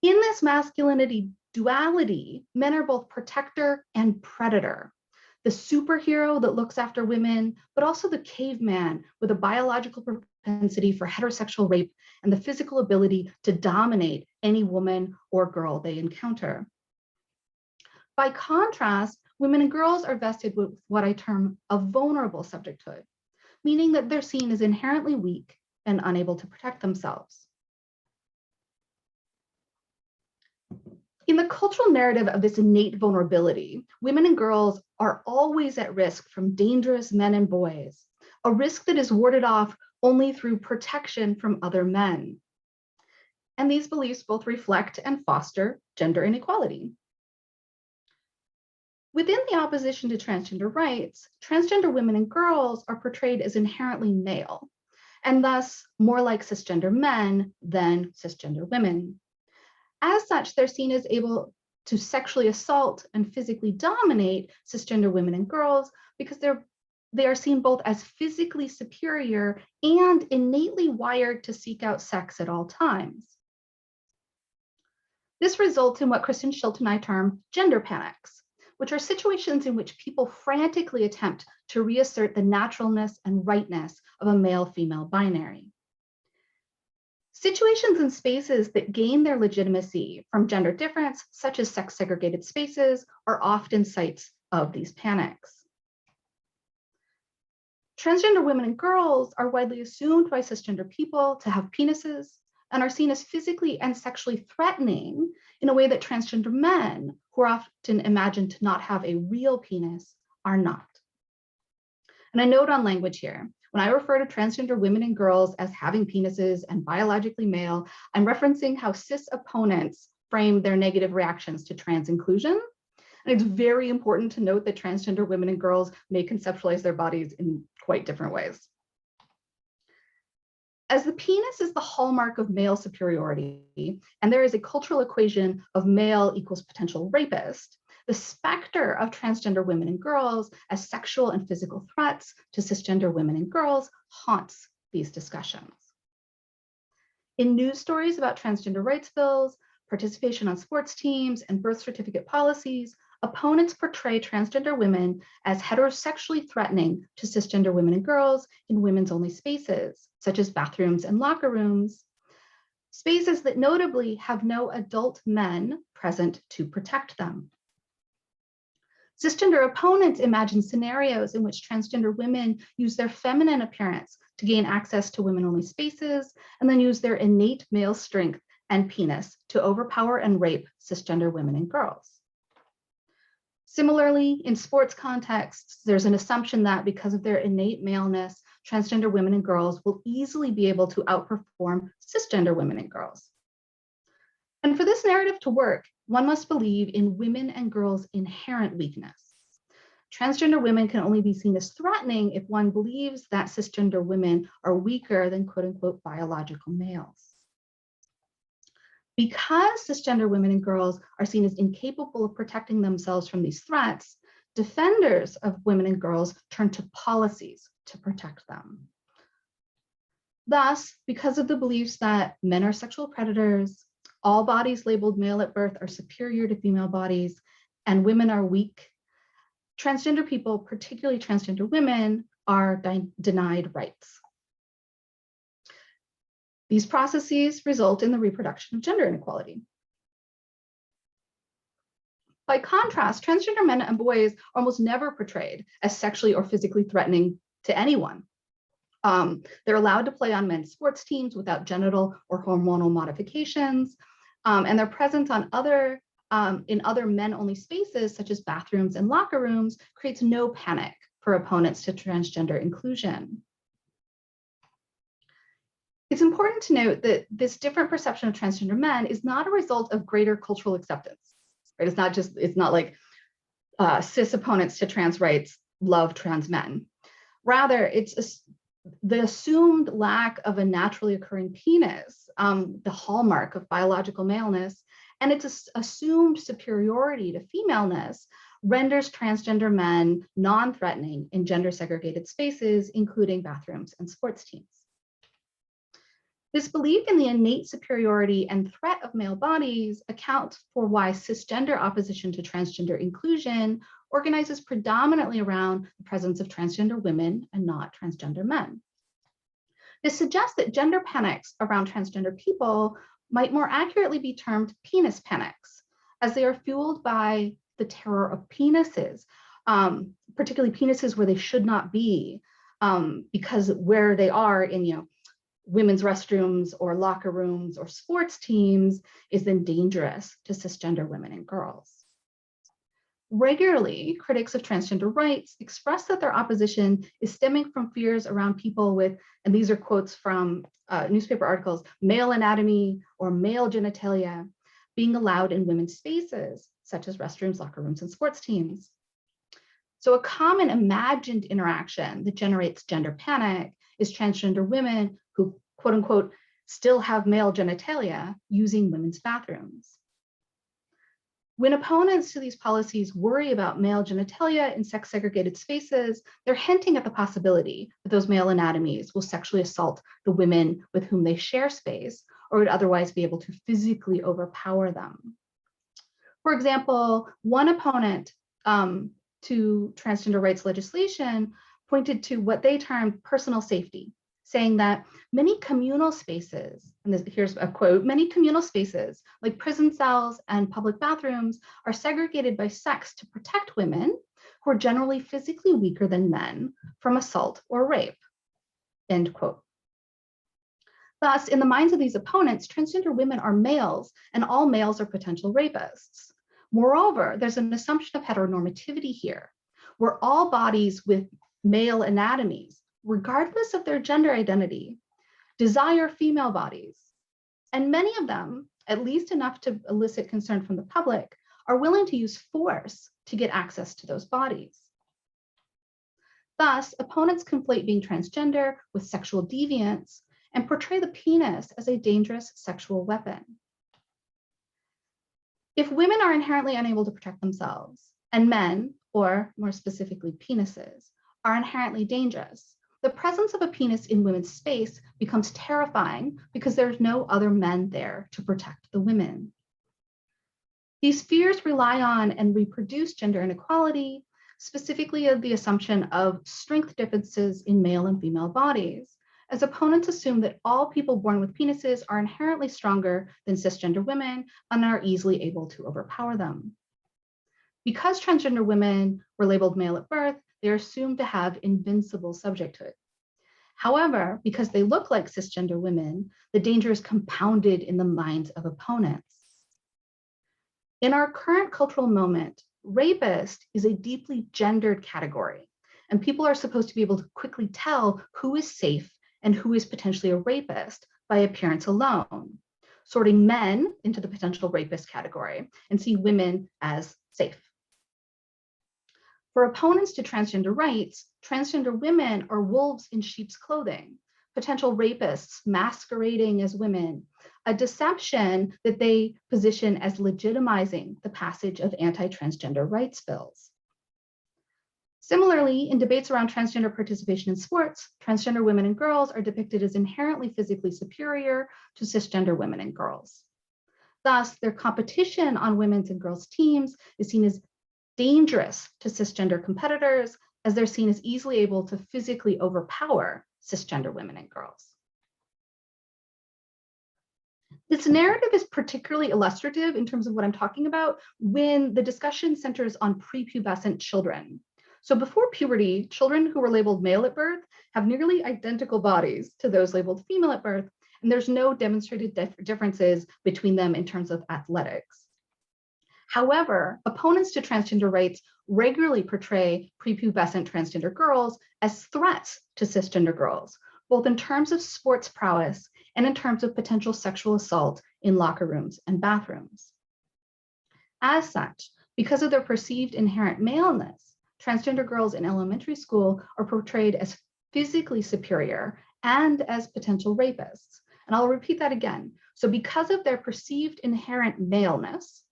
In this masculinity duality, men are both protector and predator. The superhero that looks after women, but also the caveman with a biological propensity for heterosexual rape and the physical ability to dominate any woman or girl they encounter. By contrast, women and girls are vested with what I term a vulnerable subjecthood, meaning that they're seen as inherently weak and unable to protect themselves. In the cultural narrative of this innate vulnerability, women and girls are always at risk from dangerous men and boys, a risk that is warded off only through protection from other men. And these beliefs both reflect and foster gender inequality. Within the opposition to transgender rights, transgender women and girls are portrayed as inherently male, and thus more like cisgender men than cisgender women. As such, they're seen as able to sexually assault and physically dominate cisgender women and girls because they are seen both as physically superior and innately wired to seek out sex at all times. This results in what Kristen Schilt and I term gender panics, which are situations in which people frantically attempt to reassert the naturalness and rightness of a male-female binary. Situations and spaces that gain their legitimacy from gender difference, such as sex-segregated spaces, are often sites of these panics. Transgender women and girls are widely assumed by cisgender people to have penises and are seen as physically and sexually threatening in a way that transgender men, who are often imagined to not have a real penis, are not. And a note on language here. When I refer to transgender women and girls as having penises and biologically male, I'm referencing how cis opponents frame their negative reactions to trans inclusion. And it's very important to note that transgender women and girls may conceptualize their bodies in quite different ways. As the penis is the hallmark of male superiority, and there is a cultural equation of male equals potential rapist, the specter of transgender women and girls as sexual and physical threats to cisgender women and girls haunts these discussions. In news stories about transgender rights bills, participation on sports teams, and birth certificate policies, opponents portray transgender women as heterosexually threatening to cisgender women and girls in women's only spaces, such as bathrooms and locker rooms, spaces that notably have no adult men present to protect them. Cisgender opponents imagine scenarios in which transgender women use their feminine appearance to gain access to women-only spaces, and then use their innate male strength and penis to overpower and rape cisgender women and girls. Similarly, in sports contexts, there's an assumption that because of their innate maleness, transgender women and girls will easily be able to outperform cisgender women and girls. And for this narrative to work, one must believe in women and girls' inherent weakness. Transgender women can only be seen as threatening if one believes that cisgender women are weaker than quote unquote biological males. Because cisgender women and girls are seen as incapable of protecting themselves from these threats, defenders of women and girls turn to policies to protect them. Thus, because of the beliefs that men are sexual predators, all bodies labeled male at birth are superior to female bodies, and women are weak, transgender people, particularly transgender women, are denied rights. These processes result in the reproduction of gender inequality. By contrast, transgender men and boys are almost never portrayed as sexually or physically threatening to anyone. They're allowed to play on men's sports teams without genital or hormonal modifications, and their presence on in other men-only spaces, such as bathrooms and locker rooms, creates no panic for opponents to transgender inclusion. It's important to note that this different perception of transgender men is not a result of greater cultural acceptance, right? It's not like cis opponents to trans rights love trans men. Rather, it's the assumed lack of a naturally occurring penis, the hallmark of biological maleness, and its assumed superiority to femaleness renders transgender men non-threatening in gender-segregated spaces, including bathrooms and sports teams. This belief in the innate superiority and threat of male bodies accounts for why cisgender opposition to transgender inclusion organizes predominantly around the presence of transgender women and not transgender men. This suggests that gender panics around transgender people might more accurately be termed penis panics, as they are fueled by the terror of penises, particularly penises where they should not be, because where they are in women's restrooms or locker rooms or sports teams is then dangerous to cisgender women and girls. Regularly, critics of transgender rights express that their opposition is stemming from fears around people with, and these are quotes from newspaper articles, male anatomy or male genitalia being allowed in women's spaces, such as restrooms, locker rooms, and sports teams. So a common imagined interaction that generates gender panic is transgender women who, quote unquote, still have male genitalia using women's bathrooms. When opponents to these policies worry about male genitalia in sex-segregated spaces, they're hinting at the possibility that those male anatomies will sexually assault the women with whom they share space or would otherwise be able to physically overpower them. For example, one opponent to transgender rights legislation pointed to what they termed personal safety, saying that many communal spaces, and here's a quote, many communal spaces like prison cells and public bathrooms are segregated by sex to protect women who are generally physically weaker than men from assault or rape, end quote. Thus, in the minds of these opponents, transgender women are males and all males are potential rapists. Moreover, there's an assumption of heteronormativity here, where all bodies with male anatomies, regardless of their gender identity, desire female bodies. And many of them, at least enough to elicit concern from the public, are willing to use force to get access to those bodies. Thus, opponents conflate being transgender with sexual deviance and portray the penis as a dangerous sexual weapon. If women are inherently unable to protect themselves, and men, or more specifically penises, are inherently dangerous, the presence of a penis in women's space becomes terrifying because there's no other men there to protect the women. These fears rely on and reproduce gender inequality, specifically the assumption of strength differences in male and female bodies, as opponents assume that all people born with penises are inherently stronger than cisgender women and are easily able to overpower them. Because transgender women were labeled male at birth, they are assumed to have invincible subjecthood. However, because they look like cisgender women, the danger is compounded in the minds of opponents. In our current cultural moment, rapist is a deeply gendered category, and people are supposed to be able to quickly tell who is safe and who is potentially a rapist by appearance alone, sorting men into the potential rapist category and see women as safe. For opponents to transgender rights, transgender women are wolves in sheep's clothing, potential rapists masquerading as women, a deception that they position as legitimizing the passage of anti-transgender rights bills. Similarly, in debates around transgender participation in sports, transgender women and girls are depicted as inherently physically superior to cisgender women and girls. Thus, their competition on women's and girls' teams is seen as dangerous to cisgender competitors, as they're seen as easily able to physically overpower cisgender women and girls. This narrative is particularly illustrative in terms of what I'm talking about when the discussion centers on prepubescent children. So before puberty, children who were labeled male at birth have nearly identical bodies to those labeled female at birth, and there's no demonstrated differences between them in terms of athletics. However, opponents to transgender rights regularly portray prepubescent transgender girls as threats to cisgender girls, both in terms of sports prowess and in terms of potential sexual assault in locker rooms and bathrooms. As such, because of their perceived inherent maleness, transgender girls in elementary school are portrayed as physically superior and as potential rapists. And I'll repeat that again. So because of their perceived inherent maleness,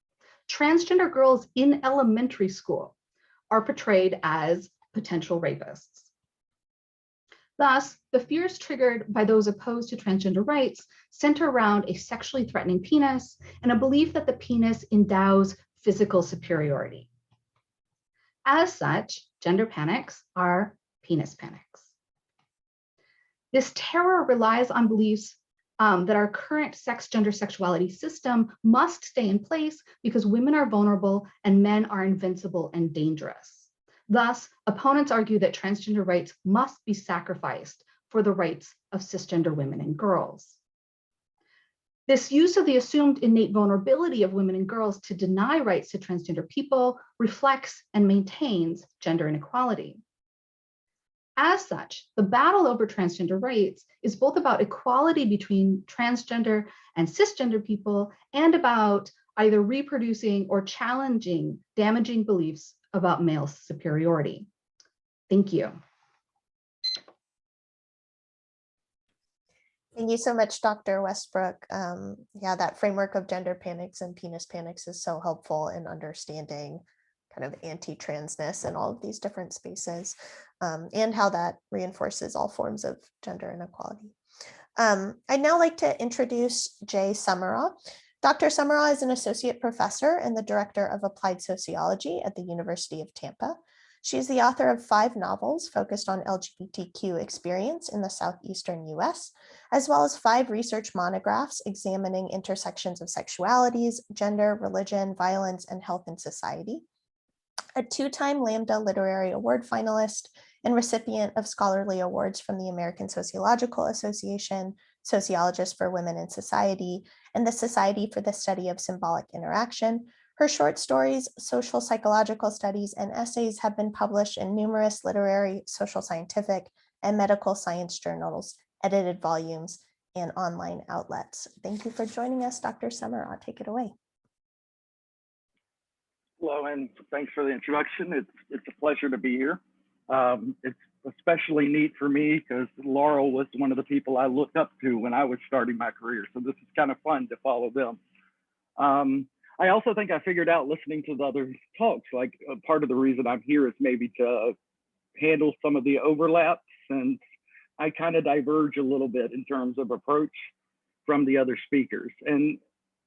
transgender girls in elementary school are portrayed as potential rapists. Thus, the fears triggered by those opposed to transgender rights center around a sexually threatening penis and a belief that the penis endows physical superiority. As such, gender panics are penis panics. This terror relies on beliefs that our current sex, gender, sexuality system must stay in place because women are vulnerable and men are invincible and dangerous. Thus, opponents argue that transgender rights must be sacrificed for the rights of cisgender women and girls. This use of the assumed innate vulnerability of women and girls to deny rights to transgender people reflects and maintains gender inequality. As such, the battle over transgender rights is both about equality between transgender and cisgender people and about either reproducing or challenging damaging beliefs about male superiority. Thank you. Thank you so much, Dr. Westbrook. Yeah, that framework of gender panics and penis panics is so helpful in understanding kind of anti-transness in all of these different spaces, and how that reinforces all forms of gender inequality. I'd now like to introduce Jay Summerall. Dr. Summerall is an associate professor and the director of applied sociology at the University of Tampa. She is the author of 5 novels focused on LGBTQ experience in the southeastern US, as well as 5 research monographs examining intersections of sexualities, gender, religion, violence, and health in society. A 2-time Lambda Literary Award finalist and recipient of scholarly awards from the American Sociological Association, Sociologists for Women in Society, and the Society for the Study of Symbolic Interaction. Her short stories, social psychological studies, and essays have been published in numerous literary, social scientific, and medical science journals, edited volumes, and online outlets. Thank you for joining us, Dr. Summerall. Take it away. Hello, and thanks for the introduction. It's a pleasure to be here. It's especially neat for me because Laurel was one of the people I looked up to when I was starting my career. So this is kind of fun to follow them. I also think I figured out listening to the other talks, like part of the reason I'm here is maybe to handle some of the overlaps, and I kind of diverge a little bit in terms of approach from the other speakers. And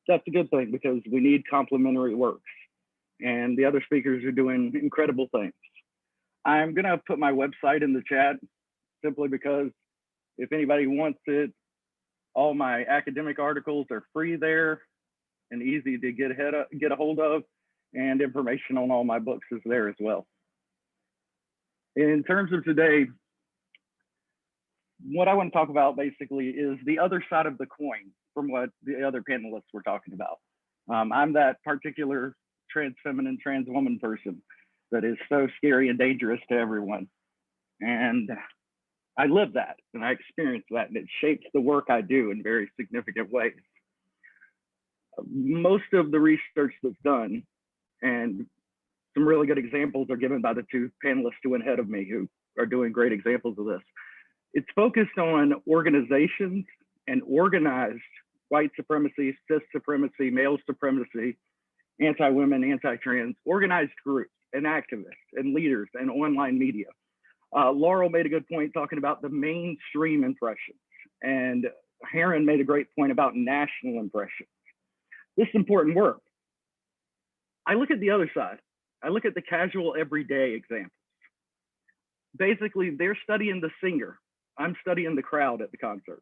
that's a good thing because we need complementary works. And the other speakers are doing incredible things. I'm gonna put my website in the chat simply because if anybody wants it, all my academic articles are free there and easy to get a hold of, and information on all my books is there as well. In terms of today, what I want to talk about basically is the other side of the coin from what the other panelists were talking about. I'm that particular trans feminine, trans woman person that is so scary and dangerous to everyone. And I live that and I experience that, and it shapes the work I do in very significant ways. Most of the research that's done, and some really good examples are given by the 2 panelists who went ahead of me who are doing great examples of this. It's focused on organizations and organized white supremacy, cis supremacy, male supremacy, anti-women, anti-trans, organized groups and activists and leaders and online media. Laurel made a good point talking about the mainstream impressions, and Heron made a great point about national impressions. This is important work. I look at the other side. I look at the casual everyday examples. Basically, they're studying the singer. I'm studying the crowd at the concert.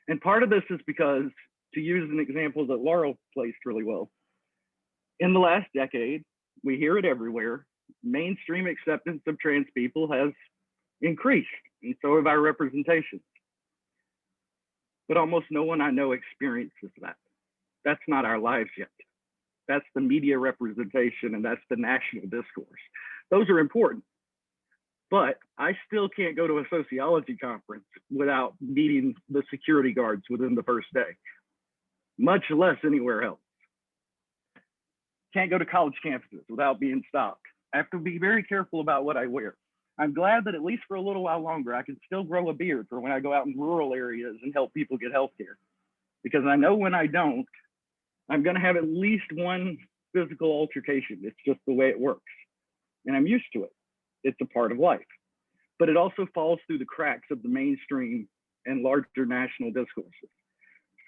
And part of this is because, to use an example that Laurel placed really well, in the last decade, we hear it everywhere, mainstream acceptance of trans people has increased, and so have our representations. But almost no one I know experiences that. That's not our lives yet. That's the media representation, and that's the national discourse. Those are important. But I still can't go to a sociology conference without meeting the security guards within the first day, much less anywhere else. Can't go to college campuses without being stopped. I have to be very careful about what I wear. I'm glad that at least for a little while longer, I can still grow a beard for when I go out in rural areas and help people get healthcare. Because I know when I don't, I'm gonna have at least one physical altercation. It's just the way it works. and I'm used to it. It's a part of life. But it also falls through the cracks of the mainstream and larger national discourses.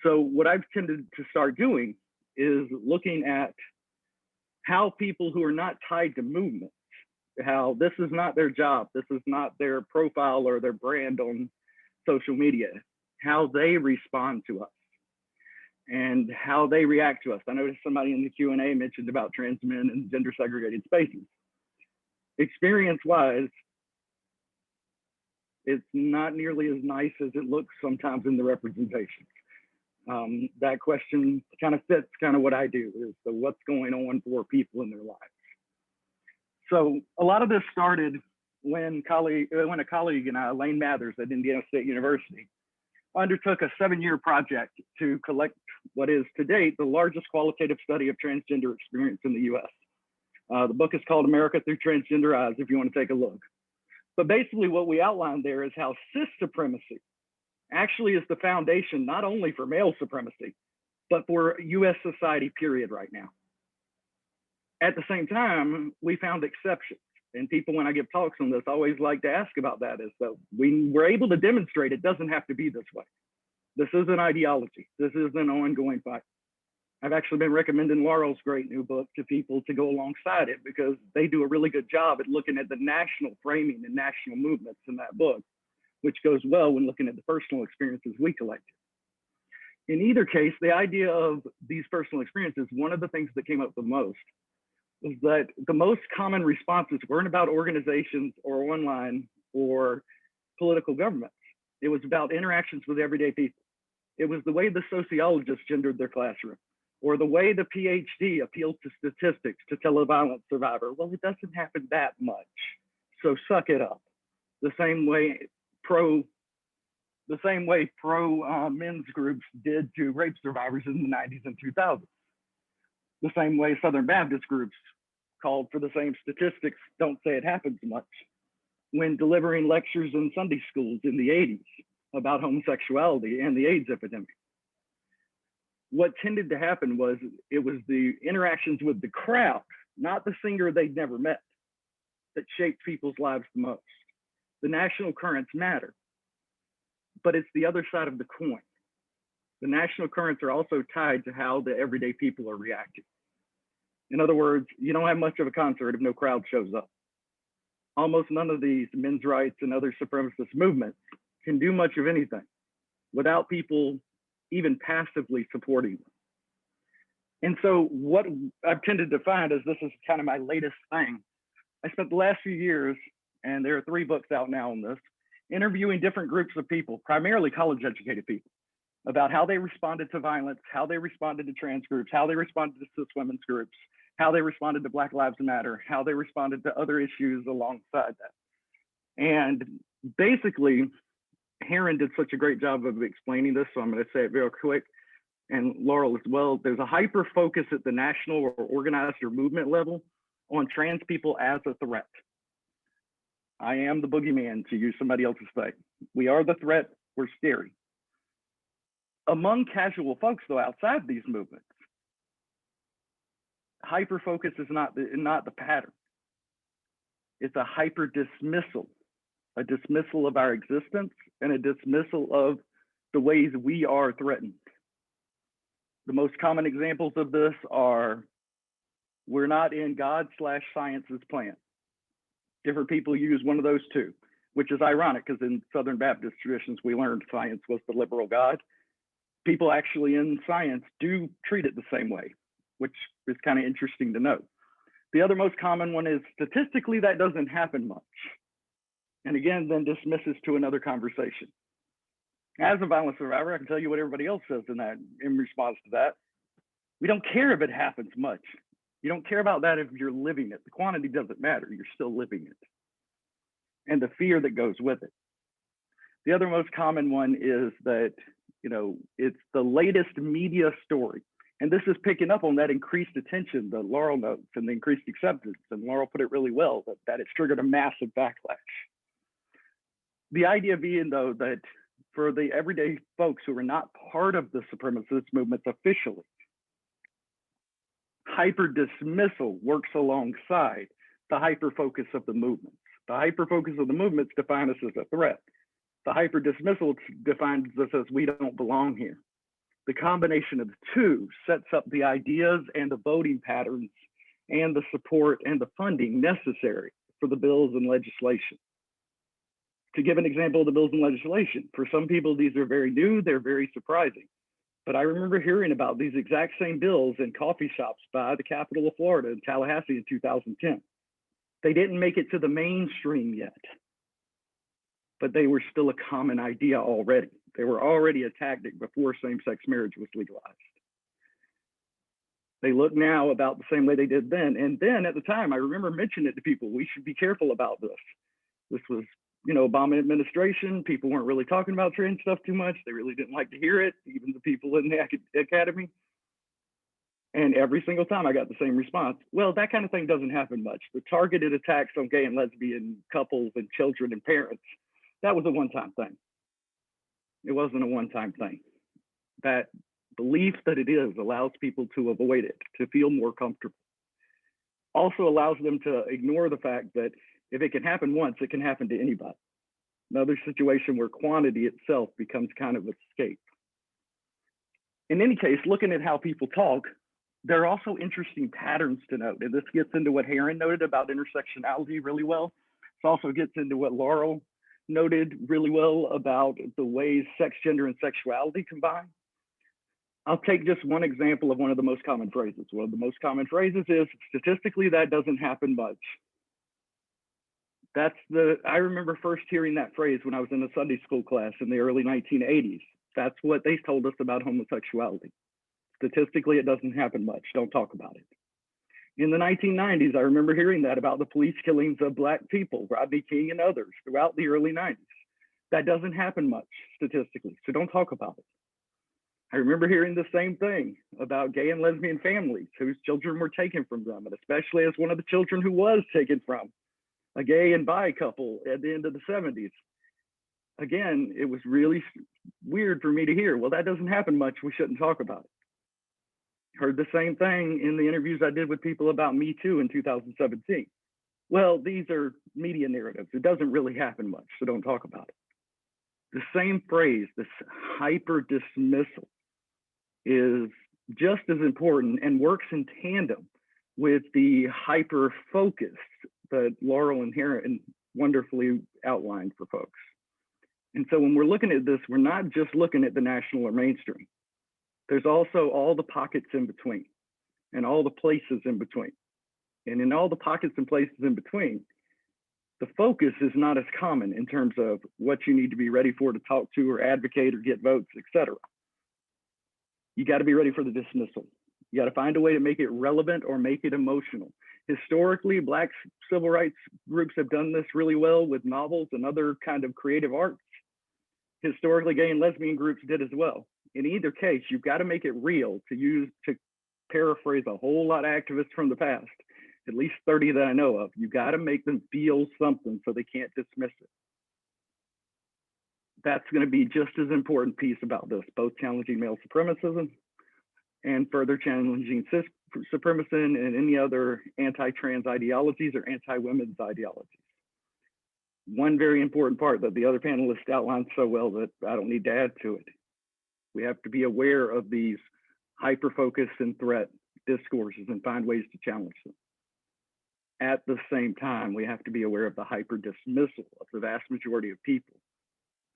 So what I've tended to start doing is looking at how people who are not tied to movements, how this is not their job, this is not their profile or their brand on social media, how they respond to us and how they react to us. I noticed somebody in the Q&A mentioned about trans men and gender segregated spaces. Experience-wise, it's not nearly as nice as it looks sometimes in the representation. That question kind of fits kind of what I do, is the what's going on for people in their lives. So a lot of this started when a colleague and I, Elaine Mathers at Indiana State University, undertook a 7-year project to collect what is to date the largest qualitative study of transgender experience in the US. The book is called America Through Transgender Eyes, if you want to take a look. But basically what we outlined there is how cis supremacy actually is the foundation, not only for male supremacy, but for US society, period, right now. At the same time, we found exceptions. And people, when I give talks on this, always like to ask about that, is that we were able to demonstrate it doesn't have to be this way. This is an ideology. This is an ongoing fight. I've actually been recommending Laurel's great new book to people to go alongside it, because they do a really good job at looking at the national framing and national movements in that book, which goes well when looking at the personal experiences we collected. In either case, the idea of these personal experiences, one of the things that came up the most was that the most common responses weren't about organizations or online or political governments. It was about interactions with everyday people. It was the way the sociologists gendered their classroom, or the way the PhD appealed to statistics to tell a violence survivor, well, it doesn't happen that much, so suck it up. The same way pro men's groups did to rape survivors in the 90s and 2000s. The same way Southern Baptist groups called for the same statistics, don't say it happens much, when delivering lectures in Sunday schools in the 80s about homosexuality and the AIDS epidemic. What tended to happen was it was the interactions with the crowd, not the singer they'd never met, that shaped people's lives the most. The national currents matter, but it's the other side of the coin. The national currents are also tied to how the everyday people are reacting. In other words, you don't have much of a concert if no crowd shows up. Almost none of these men's rights and other supremacist movements can do much of anything without people even passively supporting them. And so what I've tended to find is, this is kind of my latest thing. I spent the last few years, and there are 3 books out now on this, interviewing different groups of people, primarily college-educated people, about how they responded to violence, how they responded to trans groups, how they responded to cis women's groups, how they responded to Black Lives Matter, how they responded to other issues alongside that. And basically, Heron did such a great job of explaining this, so I'm going to say it real quick, and Laurel as well. There's a hyper focus at the national or organized or movement level on trans people as a threat. I am the boogeyman, to use somebody else's thing. We are the threat, we're scary. Among casual folks, though, outside these movements, hyper focus is not the pattern. It's a hyper dismissal, a dismissal of our existence and a dismissal of the ways we are threatened. The most common examples of this are, we're not in God/science's plan. Different people use one of those two, which is ironic, because in Southern Baptist traditions, we learned science was the liberal God. People actually in science do treat it the same way, which is kind of interesting to note. The other most common one is, statistically, that doesn't happen much. And again, then dismisses to another conversation. As a violence survivor, I can tell you what everybody else says in response to that. We don't care if it happens much. You don't care about that if you're living it. The quantity doesn't matter, you're still living it. And the fear that goes with it. The other most common one is that, it's the latest media story. And this is picking up on that increased attention that Laurel notes and the increased acceptance. And Laurel put it really well, that it's triggered a massive backlash. The idea being, though, that for the everyday folks who are not part of the supremacist movements officially, hyper dismissal works alongside the hyper-focus of the movements. The hyper-focus of the movements define us as a threat. The hyper-dismissal defines us as we don't belong here. The combination of the two sets up the ideas and the voting patterns and the support and the funding necessary for the bills and legislation. To give an example of the bills and legislation, for some people, these are very new, they're very surprising. But I remember hearing about these exact same bills in coffee shops by the capital of Florida in Tallahassee in 2010. They didn't make it to the mainstream yet, but they were still a common idea already. They were already a tactic before same-sex marriage was legalized. They look now about the same way they did then. And then at the time, I remember mentioning it to people, we should be careful about this. This was, Obama administration. People weren't really talking about trans stuff too much. They really didn't like to hear it, even the people in the academy. And every single time I got the same response. Well, that kind of thing doesn't happen much. The targeted attacks on gay and lesbian couples and children and parents, that was a one-time thing. It wasn't a one-time thing. That belief that it is allows people to avoid it, to feel more comfortable. Also allows them to ignore the fact that if it can happen once, it can happen to anybody. Another situation where quantity itself becomes kind of an escape. In any case, looking at how people talk, there are also interesting patterns to note. And this gets into what Heron noted about intersectionality really well. It also gets into what Laurel noted really well about the ways sex, gender, and sexuality combine. I'll take just one example of one of the most common phrases. One of the most common phrases is, statistically, that doesn't happen much. I remember first hearing that phrase when I was in a Sunday school class in the early 1980s. That's what they told us about homosexuality. Statistically, it doesn't happen much. Don't talk about it. In the 1990s, I remember hearing that about the police killings of Black people, Rodney King and others throughout the early 90s. That doesn't happen much statistically, so don't talk about it. I remember hearing the same thing about gay and lesbian families whose children were taken from them, and especially as one of the children who was taken from a gay and bi couple at the end of the 70s. Again, it was really weird for me to hear, well, that doesn't happen much, we shouldn't talk about it. Heard the same thing in the interviews I did with people about Me Too in 2017. Well, these are media narratives. It doesn't really happen much, so don't talk about it. The same phrase, this hyper dismissal, is just as important and works in tandem with the hyper focus that Laurel and Heron wonderfully outlined for folks. And so when we're looking at this, we're not just looking at the national or mainstream. There's also all the pockets in between and all the places in between. And in all the pockets and places in between, the focus is not as common in terms of what you need to be ready for to talk to or advocate or get votes, et cetera. You got to be ready for the dismissal. You got to find a way to make it relevant or make it emotional. Historically, Black civil rights groups have done this really well with novels and other kind of creative arts. Historically, gay and lesbian groups did as well. In either case, you've got to make it real, to paraphrase a whole lot of activists from the past, at least 30 that I know of. You got to make them feel something so they can't dismiss it. That's going to be just as important piece about this, both challenging male supremacism and further challenging cis supremacy and any other anti-trans ideologies or anti-women's ideologies. One very important part that the other panelists outlined so well that I don't need to add to it. We have to be aware of these hyper-focus and threat discourses and find ways to challenge them. At the same time, we have to be aware of the hyper-dismissal of the vast majority of people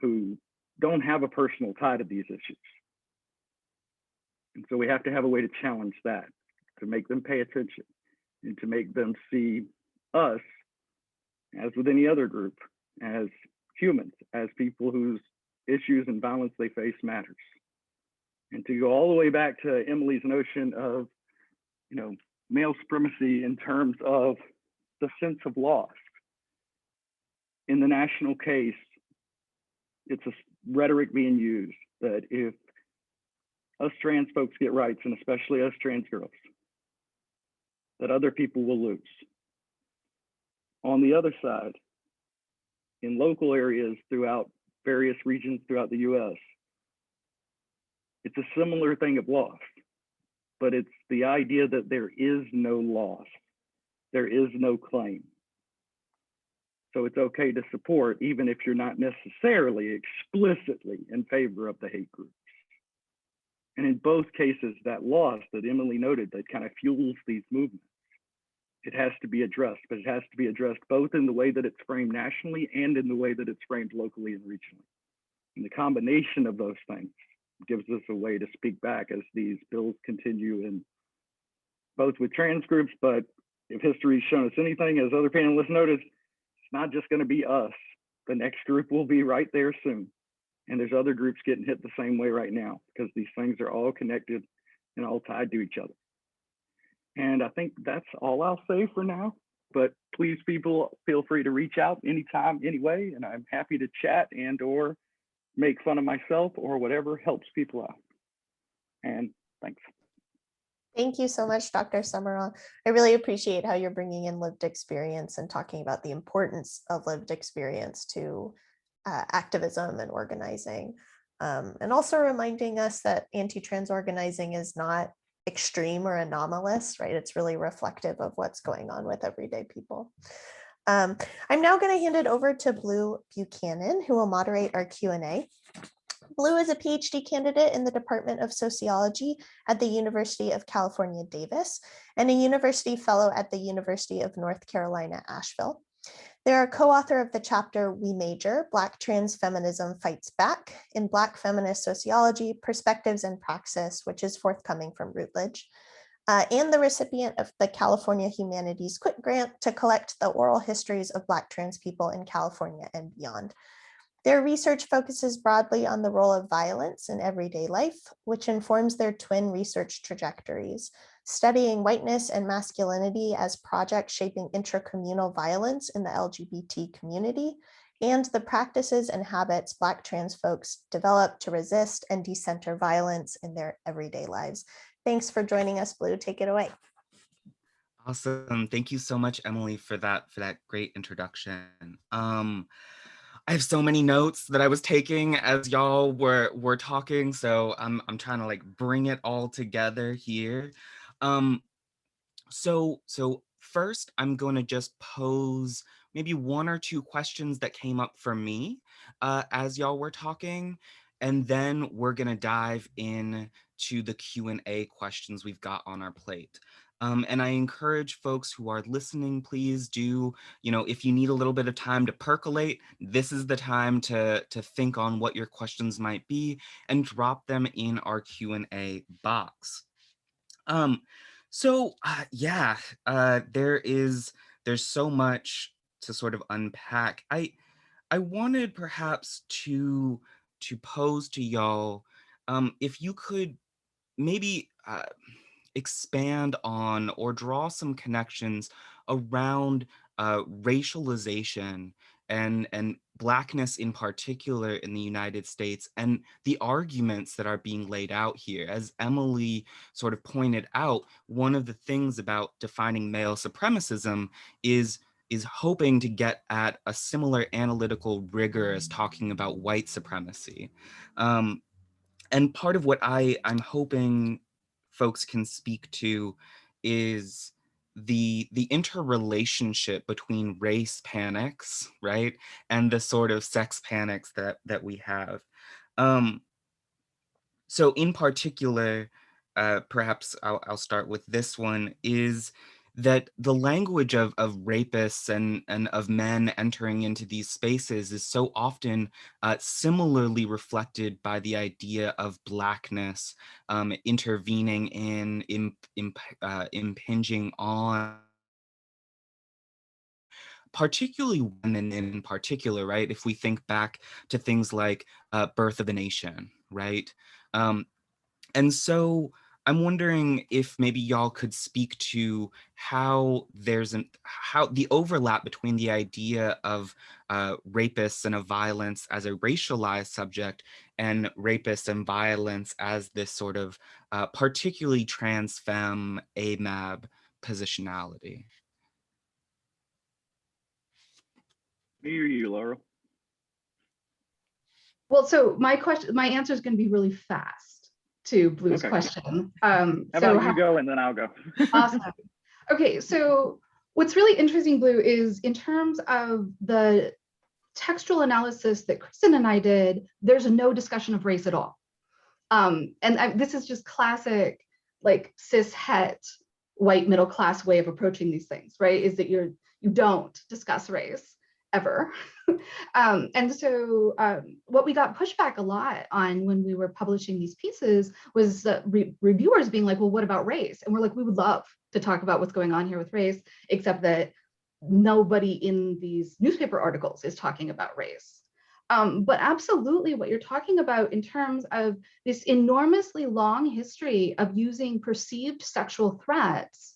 who don't have a personal tie to these issues. And so we have to have a way to challenge that, to make them pay attention and to make them see us, as with any other group, as humans, as people whose issues and violence they face matters. And to go all the way back to Emily's notion of, male supremacy in terms of the sense of loss. In the national case, it's a rhetoric being used that if us trans folks get rights, and especially us trans girls, that other people will lose. On the other side, in local areas throughout various regions throughout the US, it's a similar thing of loss, but it's the idea that there is no loss. there is no claim. So it's okay to support, even if you're not necessarily explicitly in favor of the hate groups. And in both cases, that loss that Emily noted that kind of fuels these movements, it has to be addressed, but it has to be addressed both in the way that it's framed nationally and in the way that it's framed locally and regionally. And the combination of those things gives us a way to speak back as these bills continue, and both with trans groups, but if history's shown us anything, as other panelists noticed, it's not just going to be us. The next group will be right there soon. And there's other groups getting hit the same way right now, because these things are all connected and all tied to each other. And I think that's all I'll say for now. But please, people, feel free to reach out anytime, anyway, and I'm happy to chat and or make fun of myself or whatever helps people out. And thanks. Thank you so much, Dr. Summerall. I really appreciate how you're bringing in lived experience and talking about the importance of lived experience to activism and organizing, and also reminding us that anti-trans organizing is not extreme or anomalous, right? It's really reflective of what's going on with everyday people. I'm now going to hand it over to Blue Buchanan, who will moderate our Q&A. Blue is a PhD candidate in the Department of Sociology at the University of California, Davis, and a university fellow at the University of North Carolina, Asheville. They're a co-author of the chapter We Major, Black Trans Feminism Fights Back in Black Feminist Sociology, Perspectives and Praxis, which is forthcoming from Routledge, and the recipient of the California Humanities Quick Grant to collect the oral histories of Black trans people in California and beyond. Their research focuses broadly on the role of violence in everyday life, which informs their twin research trajectories, studying whiteness and masculinity as projects shaping intracommunal violence in the LGBT community, and the practices and habits Black trans folks develop to resist and decenter violence in their everyday lives. Thanks for joining us, Blue. Take it away. Awesome. Thank you so much, Emily, for that great introduction. I have so many notes that I was taking as y'all were talking, so I'm trying to like bring it all together here. So first, I'm going to just pose maybe one or two questions that came up for me as y'all were talking, and then we're going to dive in to the Q&A questions we've got on our plate. And I encourage folks who are listening, please do, if you need a little bit of time to percolate, this is the time to think on what your questions might be and drop them in our Q&A box. There's so much to sort of unpack. I wanted perhaps to pose to y'all, if you could maybe expand on or draw some connections around racialization and Blackness in particular in the United States, and the arguments that are being laid out here. As Emily sort of pointed out, one of the things about defining male supremacism is hoping to get at a similar analytical rigor as talking about white supremacy. And part of what I'm hoping folks can speak to is the interrelationship between race panics, right, and the sort of sex panics that we have. So in particular, perhaps I'll start with this one, is that the language of rapists and of men entering into these spaces is so often similarly reflected by the idea of Blackness intervening in, impinging on, particularly women in particular, right? If we think back to things like Birth of a Nation, right? And so I'm wondering if maybe y'all could speak to how how the overlap between the idea of rapists and of violence as a racialized subject and rapists and violence as this sort of particularly trans femme AMAB positionality. Me or you, Laurel? Well, so my answer is going to be really fast to Blue's Okay. question. How about you go and then I'll go? Awesome. Okay, so What's really interesting, Blue, is in terms of the textual analysis that Kristen and I did, there's no discussion of race at all. This is just classic, like, cis het white middle class way of approaching these things, right? Is that you don't discuss race ever. What we got pushback a lot on when we were publishing these pieces was reviewers being like, well, what about race? And we're like, we would love to talk about what's going on here with race, except that nobody in these newspaper articles is talking about race. But absolutely what you're talking about in terms of this enormously long history of using perceived sexual threats,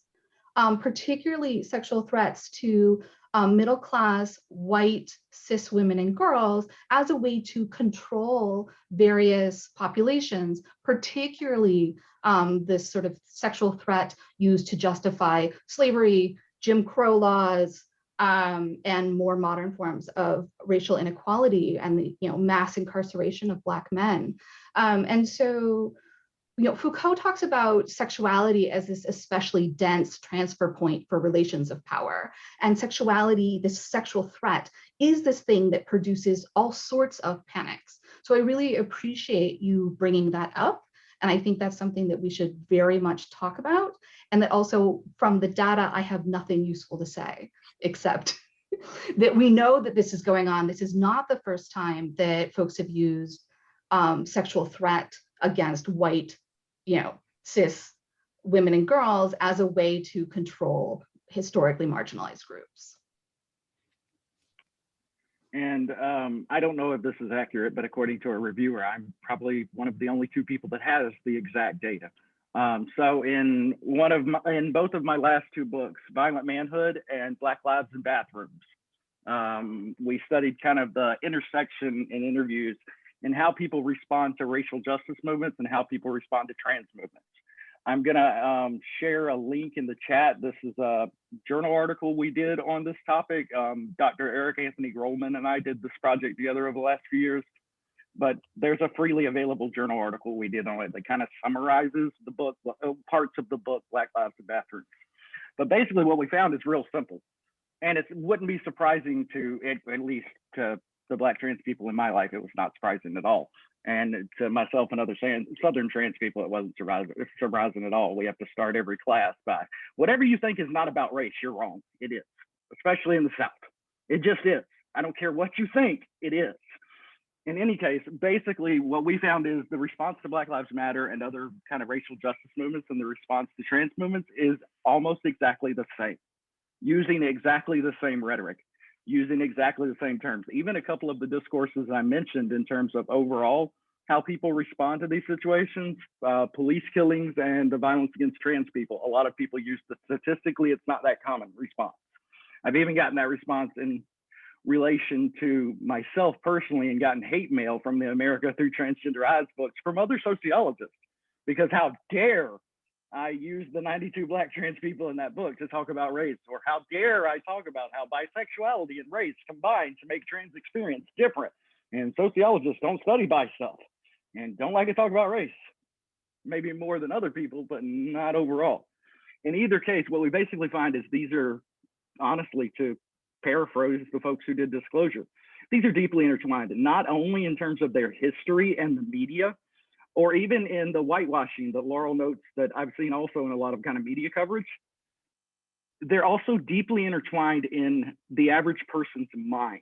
particularly sexual threats to middle-class white cis women and girls, as a way to control various populations, particularly this sort of sexual threat used to justify slavery, Jim Crow laws, and more modern forms of racial inequality and the mass incarceration of Black men. Foucault talks about sexuality as this especially dense transfer point for relations of power. And sexuality, this sexual threat, is this thing that produces all sorts of panics. So I really appreciate you bringing that up. And I think that's something that we should very much talk about. And that also, from the data, I have nothing useful to say, except that we know that this is going on. This is not the first time that folks have used sexual threat against white, cis women and girls as a way to control historically marginalized groups. And I don't know if this is accurate, but according to a reviewer, I'm probably one of the only two people that has the exact data. So in both of my last two books, Violent Manhood and Black Lives in Bathrooms, we studied kind of the intersection in interviews and how people respond to racial justice movements and how people respond to trans movements. I'm gonna share a link in the chat. This is a journal article we did on this topic. Dr. Eric Anthony Grollman and I did this project together over the last few years, but there's a freely available journal article we did on it that kind of summarizes the book, parts of the book, Black Lives in Bathrooms. But basically what we found is real simple. And it wouldn't be surprising to, at least to the Black trans people in my life, it was not surprising at all. And to myself and other Southern trans people, it wasn't surprising at all. We have to start every class by, whatever you think is not about race, you're wrong. It is, especially in the South. It just is. I don't care what you think, it is. In any case, basically what we found is the response to Black Lives Matter and other kind of racial justice movements and the response to trans movements is almost exactly the same, using exactly the same rhetoric, using exactly the same terms. Even a couple of the discourses I mentioned in terms of overall how people respond to these situations, police killings and the violence against trans people. A lot of people use the statistically, it's not that common response. I've even gotten that response in relation to myself personally and gotten hate mail from the America Through Transgender Eyes books from other sociologists, because how dare I use the 92 Black trans people in that book to talk about race, or how dare I talk about how bisexuality and race combine to make trans experience different. And sociologists don't study bi stuff and don't like to talk about race, maybe more than other people, but not overall. In either case, what we basically find is these are, honestly, to paraphrase the folks who did disclosure, these are deeply intertwined, not only in terms of their history and the media, or even in the whitewashing that Laurel notes that I've seen also in a lot of kind of media coverage. They're also deeply intertwined in the average person's mind.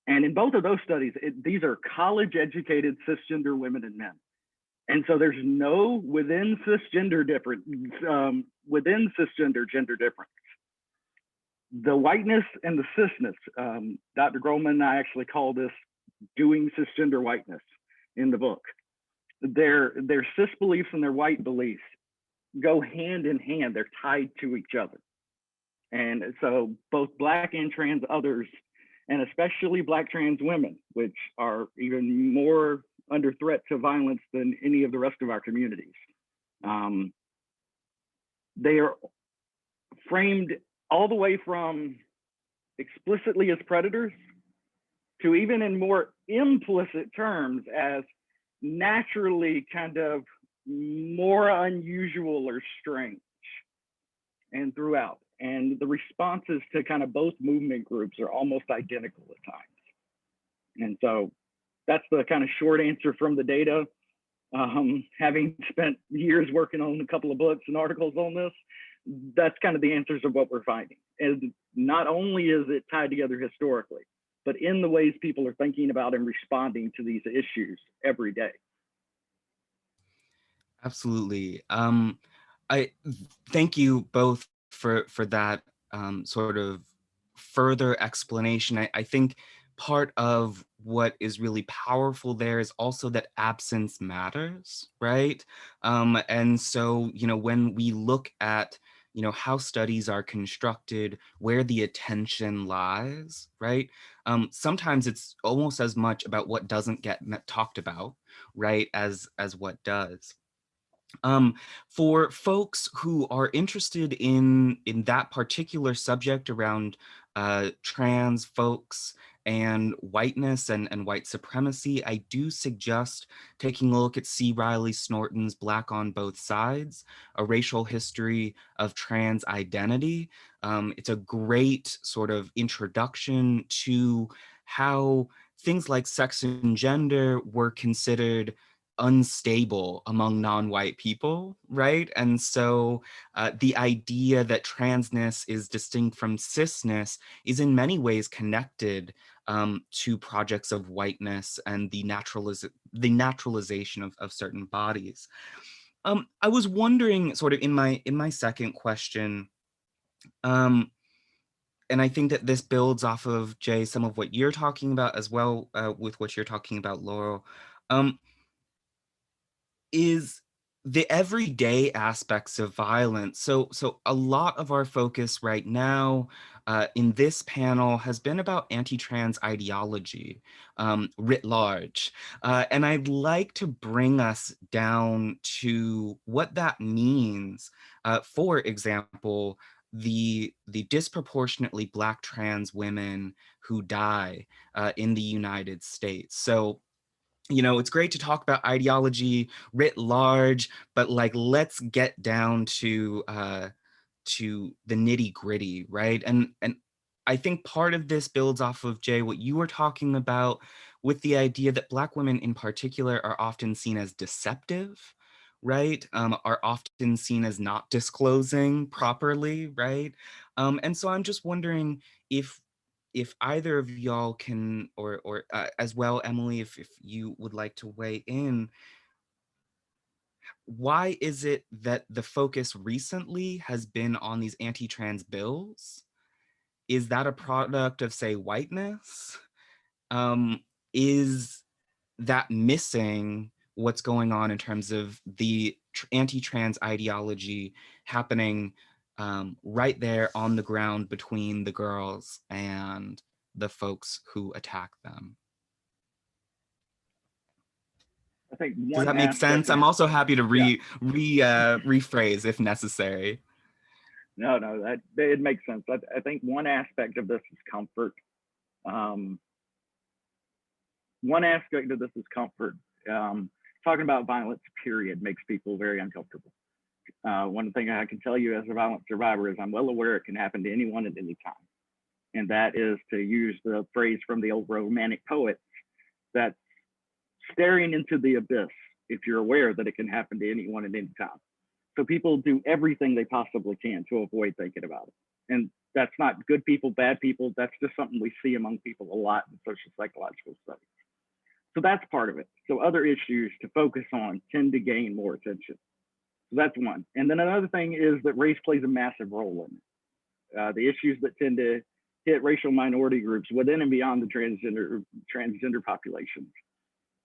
And in both of those studies, these are college-educated cisgender women and men. And so there's no within cisgender gender difference. The whiteness and the cisness, Dr. Grollman and I actually call this doing cisgender whiteness in the book. Their cis beliefs and their white beliefs go hand in hand. They're tied to each other. And so both Black and trans others, and especially Black trans women, which are even more under threat to violence than any of the rest of our communities, they are framed all the way from explicitly as predators to even in more implicit terms as naturally kind of more unusual or strange and throughout. And the responses to kind of both movement groups are almost identical at times. And so that's the kind of short answer from the data. Having spent years working on a couple of books and articles on this, that's kind of the answers of what we're finding. And not only is it tied together historically, but in the ways people are thinking about and responding to these issues every day. Absolutely. I thank you both for that sort of further explanation. I think part of what is really powerful there is also that absence matters, right? And so, when we look at how studies are constructed, where the attention lies, right? Sometimes it's almost as much about what doesn't get talked about, right, as what does. For folks who are interested in that particular subject around trans folks and whiteness and white supremacy, I do suggest taking a look at C. Riley Snorton's Black on Both Sides, A Racial History of Trans Identity. It's a great sort of introduction to how things like sex and gender were considered unstable among non-white people, right? And so the idea that transness is distinct from cisness is in many ways connected to projects of whiteness and the naturalization of certain bodies. I was wondering, sort of in my second question, and I think that this builds off of, Jay, some of what you're talking about as well, with what you're talking about, Laurel. Is the everyday aspects of violence. So a lot of our focus right now in this panel has been about anti-trans ideology writ large. And I'd like to bring us down to what that means. For example, the disproportionately Black trans women who die in the United States. So it's great to talk about ideology writ large, but let's get down to the nitty gritty, right? And I think part of this builds off of, Jay, what you were talking about with the idea that Black women in particular are often seen as deceptive, right? Are often seen as not disclosing properly, right? And so I'm just wondering if either of y'all can, or as well, Emily, if you would like to weigh in, why is it that the focus recently has been on these anti-trans bills? Is that a product of, say, whiteness? Is that missing what's going on in terms of the anti-trans ideology happening right there on the ground between the girls and the folks who attack them? I think Does one that make sense? I'm also happy to rephrase if necessary. No, it makes sense. I think one aspect of this is comfort. Talking about violence, period, makes people very uncomfortable. One thing I can tell you as a violent survivor is I'm well aware it can happen to anyone at any time. And that is, to use the phrase from the old Romantic poets, that staring into the abyss if you're aware that it can happen to anyone at any time. So people do everything they possibly can to avoid thinking about it. And that's not good people, bad people. That's just something we see among people a lot in social psychological studies. So that's part of it. So other issues to focus on tend to gain more attention. So that's one. And then another thing is that race plays a massive role in it. The issues that tend to hit racial minority groups within and beyond the transgender populations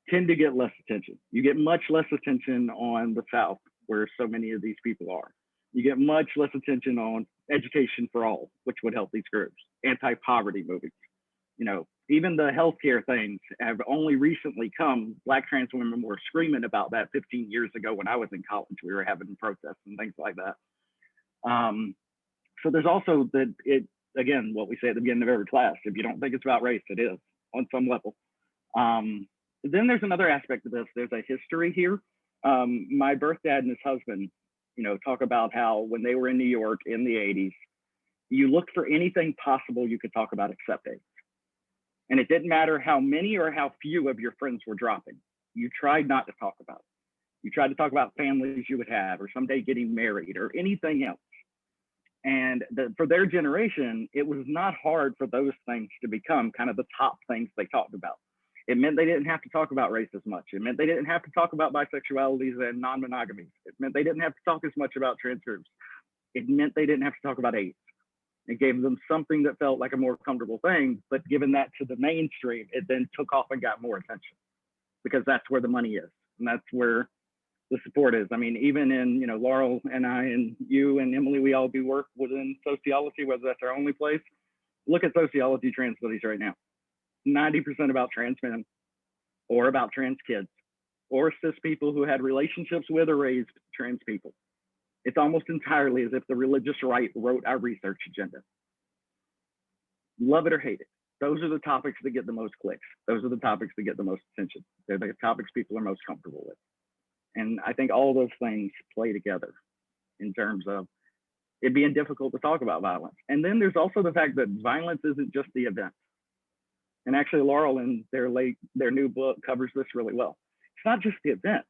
tend to get less attention. You get much less attention on the South, where so many of these people are. You get much less attention on education for all, which would help these groups, anti-poverty movements. Even the healthcare things have only recently come. Black trans women were screaming about that 15 years ago when I was in college. We were having protests and things like that. So there's also again, what we say at the beginning of every class, if you don't think it's about race, it is on some level. Then there's another aspect of this. There's a history here. My birth dad and his husband, talk about how when they were in New York in the 80s, You looked for anything possible you could talk about except AIDS. And it didn't matter how many or how few of your friends were dropping. You tried not to talk about it. You tried to talk about families you would have, or someday getting married, or anything else. And for their generation, it was not hard for those things to become kind of the top things they talked about. It meant they didn't have to talk about race as much. It meant they didn't have to talk about bisexualities and non-monogamies. It meant they didn't have to talk as much about trans groups. It meant they didn't have to talk about AIDS. It gave them something that felt like a more comfortable thing, but given that to the mainstream, it then took off and got more attention, because that's where the money is, and that's where the support is. I mean, even in, Laurel and I and you and Emily, we all do work within sociology, whether that's our only place. Look at sociology trans studies right now. 90% about trans men, or about trans kids, or cis people who had relationships with or raised trans people. It's almost entirely as if the religious right wrote our research agenda. Love it or hate it, those are the topics that get the most clicks. Those are the topics that get the most attention. They're the topics people are most comfortable with. And I think all those things play together in terms of it being difficult to talk about violence. And then there's also the fact that violence isn't just the event. And actually, Laurel in their new book covers this really well. It's not just the event,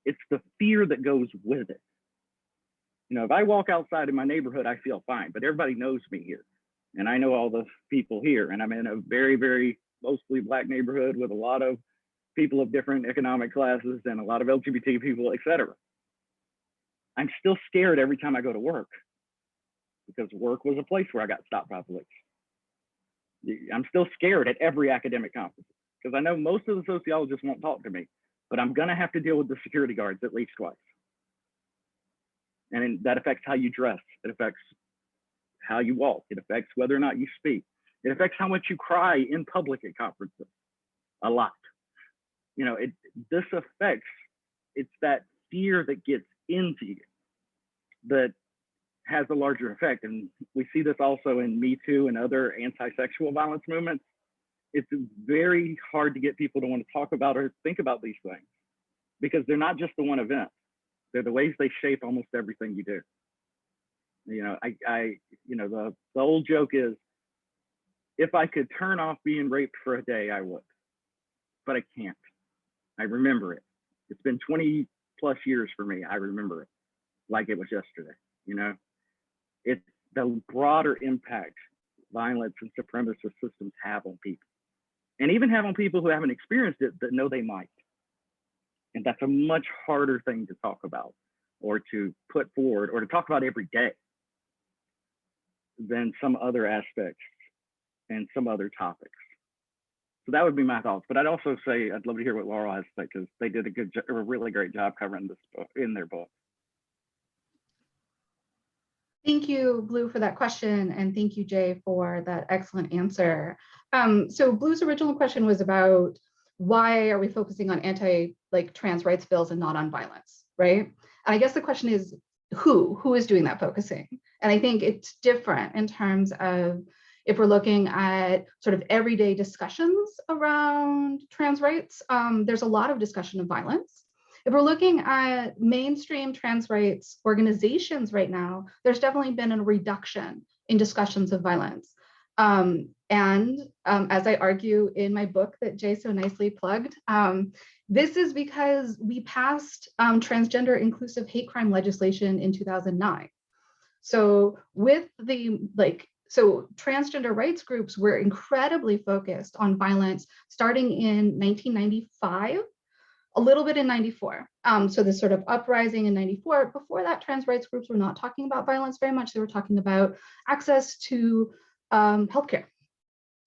it's the fear that goes with it. If I walk outside in my neighborhood, I feel fine, but everybody knows me here. And I know all the people here. And I'm in a very, very mostly Black neighborhood with a lot of people of different economic classes and a lot of LGBT people, et cetera. I'm still scared every time I go to work, because work was a place where I got stopped by police. I'm still scared at every academic conference, because I know most of the sociologists won't talk to me, but I'm gonna have to deal with the security guards at least twice. And that affects how you dress. It affects how you walk. It affects whether or not you speak. It affects how much you cry in public at conferences, a lot. This affects, it's that fear that gets into you that has a larger effect. And we see this also in Me Too and other anti-sexual violence movements. It's very hard to get people to want to talk about or think about these things, because they're not just the one event. They're the ways they shape almost everything you do. The old joke is, if I could turn off being raped for a day, I would, but I can't. I remember it. It's been 20 plus years for me. I remember it like it was yesterday. It's the broader impact violence and supremacist systems have on people, and even have on people who haven't experienced it that know they might. And that's a much harder thing to talk about, or to put forward, or to talk about every day than some other aspects and some other topics. So that would be my thoughts. But I'd also say I'd love to hear what Laurel has to say, because they did a really great job covering this book in their book. Thank you, Blue, for that question. And thank you, Jay, for that excellent answer. So Blue's original question was about, why are we focusing on trans rights bills and not on violence, right? And I guess the question is, who is doing that focusing? And I think it's different in terms of, if we're looking at sort of everyday discussions around trans rights, there's a lot of discussion of violence. If we're looking at mainstream trans rights organizations right now, there's definitely been a reduction in discussions of violence. As I argue in my book that Jay so nicely plugged, this is because we passed transgender inclusive hate crime legislation in 2009. So transgender rights groups were incredibly focused on violence starting in 1995, a little bit in 94. So this sort of uprising in 94. Before that, trans rights groups were not talking about violence very much. They were talking about access to healthcare.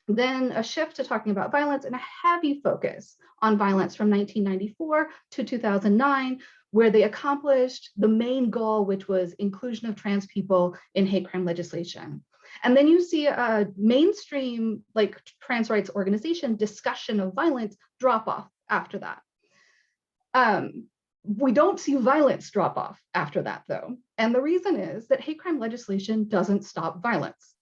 Then a shift to talking about violence, and a heavy focus on violence from 1994 to 2009, where they accomplished the main goal, which was inclusion of trans people in hate crime legislation. And then you see a mainstream trans rights organization discussion of violence drop off after that. We don't see violence drop off after that, though. And the reason is that hate crime legislation doesn't stop violence,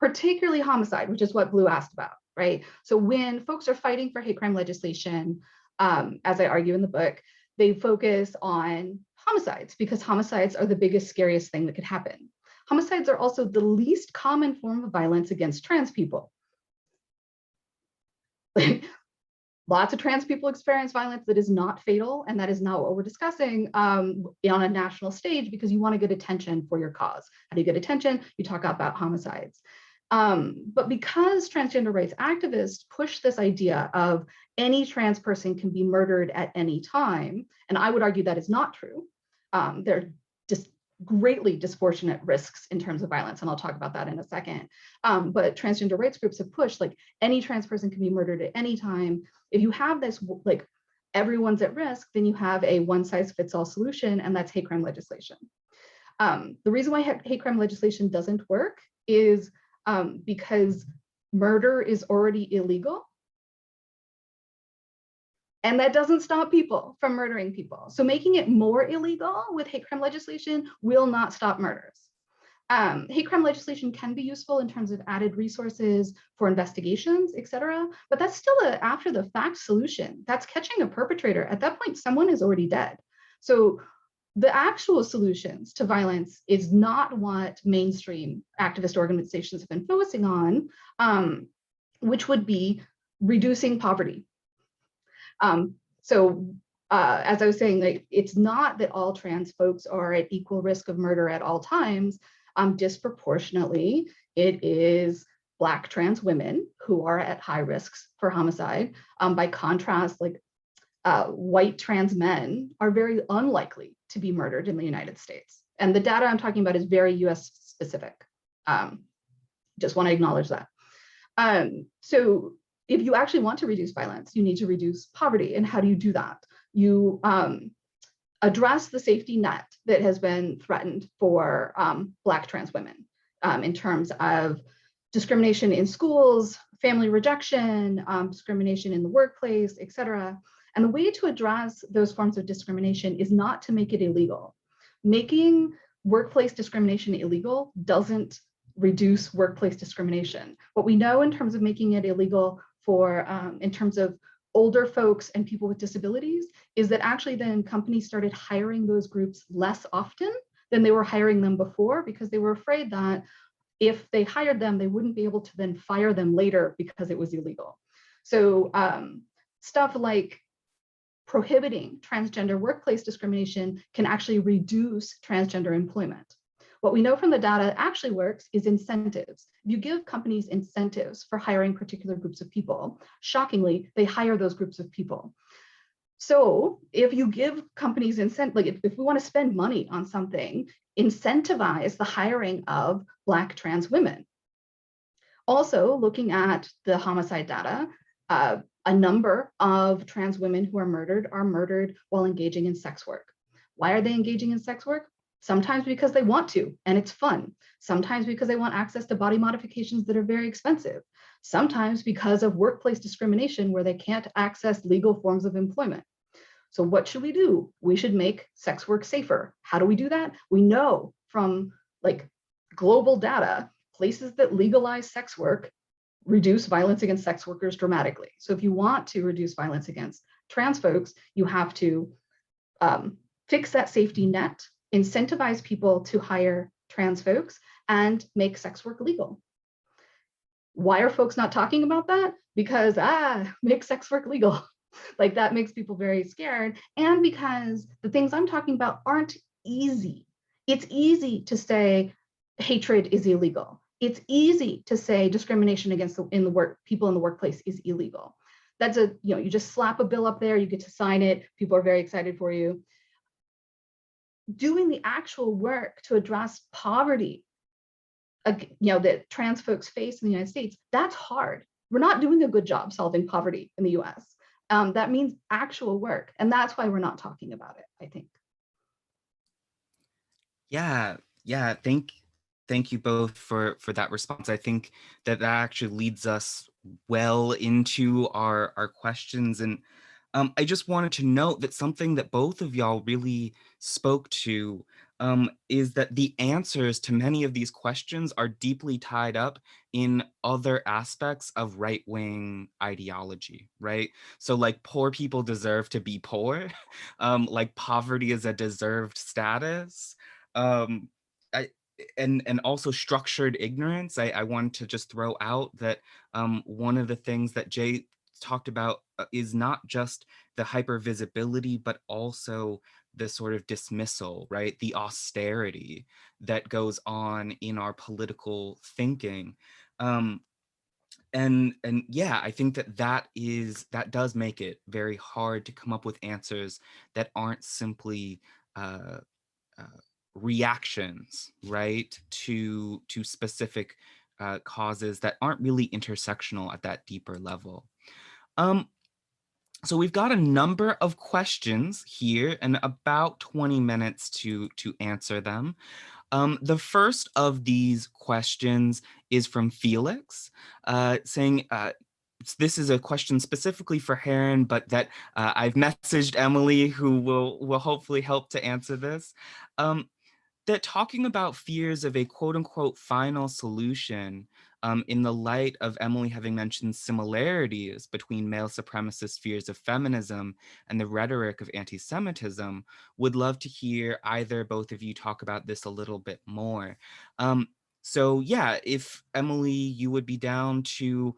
particularly homicide, which is what Blue asked about, right? So when folks are fighting for hate crime legislation, as I argue in the book, they focus on homicides, because homicides are the biggest, scariest thing that could happen. Homicides are also the least common form of violence against trans people. Lots of trans people experience violence that is not fatal, and that is not what we're discussing on a national stage, because you want to get attention for your cause. How do you get attention? You talk about homicides. But because transgender rights activists push this idea of any trans person can be murdered at any time, and I would argue that is not true. They're just greatly disproportionate risks in terms of violence, and I'll talk about that in a second. But transgender rights groups have pushed like any trans person can be murdered at any time. If you have this like everyone's at risk, then you have a one-size-fits-all solution, and that's hate crime legislation. The reason why hate crime legislation doesn't work is because murder is already illegal. And that doesn't stop people from murdering people. So making it more illegal with hate crime legislation will not stop murders. Hate crime legislation can be useful in terms of added resources for investigations, et cetera, but that's still an after the fact solution. That's catching a perpetrator. At that point, someone is already dead. So the actual solutions to violence is not what mainstream activist organizations have been focusing on, which would be reducing poverty. As I was saying, like, it's not that all trans folks are at equal risk of murder at all times. Disproportionately, it is Black trans women who are at high risks for homicide. By contrast, like white trans men are very unlikely to be murdered in the United States. And the data I'm talking about is very US specific. Just want to acknowledge that. So if you actually want to reduce violence, you need to reduce poverty. And how do you do that? You address the safety net that has been threatened for Black trans women in terms of discrimination in schools, family rejection, discrimination in the workplace, et cetera. And the way to address those forms of discrimination is not to make it illegal. Making workplace discrimination illegal doesn't reduce workplace discrimination. What we know in terms of making it illegal for, in terms of older folks and people with disabilities, is that actually then companies started hiring those groups less often than they were hiring them before, because they were afraid that if they hired them, they wouldn't be able to then fire them later because it was illegal. So stuff like prohibiting transgender workplace discrimination can actually reduce transgender employment. What we know from the data actually works is incentives. If you give companies incentives for hiring particular groups of people, shockingly, they hire those groups of people. So if you give companies incentive, like if we want to spend money on something, incentivize the hiring of Black trans women. Also, looking at the homicide data, a number of trans women who are murdered while engaging in sex work. Why are they engaging in sex work? Sometimes because they want to, and it's fun. Sometimes because they want access to body modifications that are very expensive. Sometimes because of workplace discrimination where they can't access legal forms of employment. So what should we do? We should make sex work safer. How do we do that? We know from like global data, places that legalize sex work reduce violence against sex workers dramatically. So if you want to reduce violence against trans folks, you have to fix that safety net, incentivize people to hire trans folks, and make sex work legal. Why are folks not talking about that? Because, make sex work legal. Like that makes people very scared. And because the things I'm talking about aren't easy. It's easy to say hatred is illegal. It's easy to say discrimination against people in the workplace is illegal. That's you just slap a bill up there, you get to sign it, people are very excited for you. Doing the actual work to address poverty, that trans folks face in the United States, that's hard. We're not doing a good job solving poverty in the US. That means actual work, and that's why we're not talking about it, I think. Yeah, thank you both for that response. I think that actually leads us well into our questions. And I just wanted to note that something that both of y'all really spoke to is that the answers to many of these questions are deeply tied up in other aspects of right-wing ideology, right? So like poor people deserve to be poor, like poverty is a deserved status. and also structured ignorance. I wanted to just throw out that one of the things that Jay talked about is not just the hypervisibility, but also the sort of dismissal, right? The austerity that goes on in our political thinking. And yeah, I think that does make it very hard to come up with answers that aren't simply reactions, right, to specific causes that aren't really intersectional at that deeper level. So we've got a number of questions here and about 20 minutes to answer them. The first of these questions is from Felix, saying, this is a question specifically for Heron, but that I've messaged Emily, who will hopefully help to answer this. That talking about fears of a quote unquote final solution in the light of Emily having mentioned similarities between male supremacist fears of feminism and the rhetoric of anti-Semitism, would love to hear either both of you talk about this a little bit more. So yeah, if Emily, you would be down to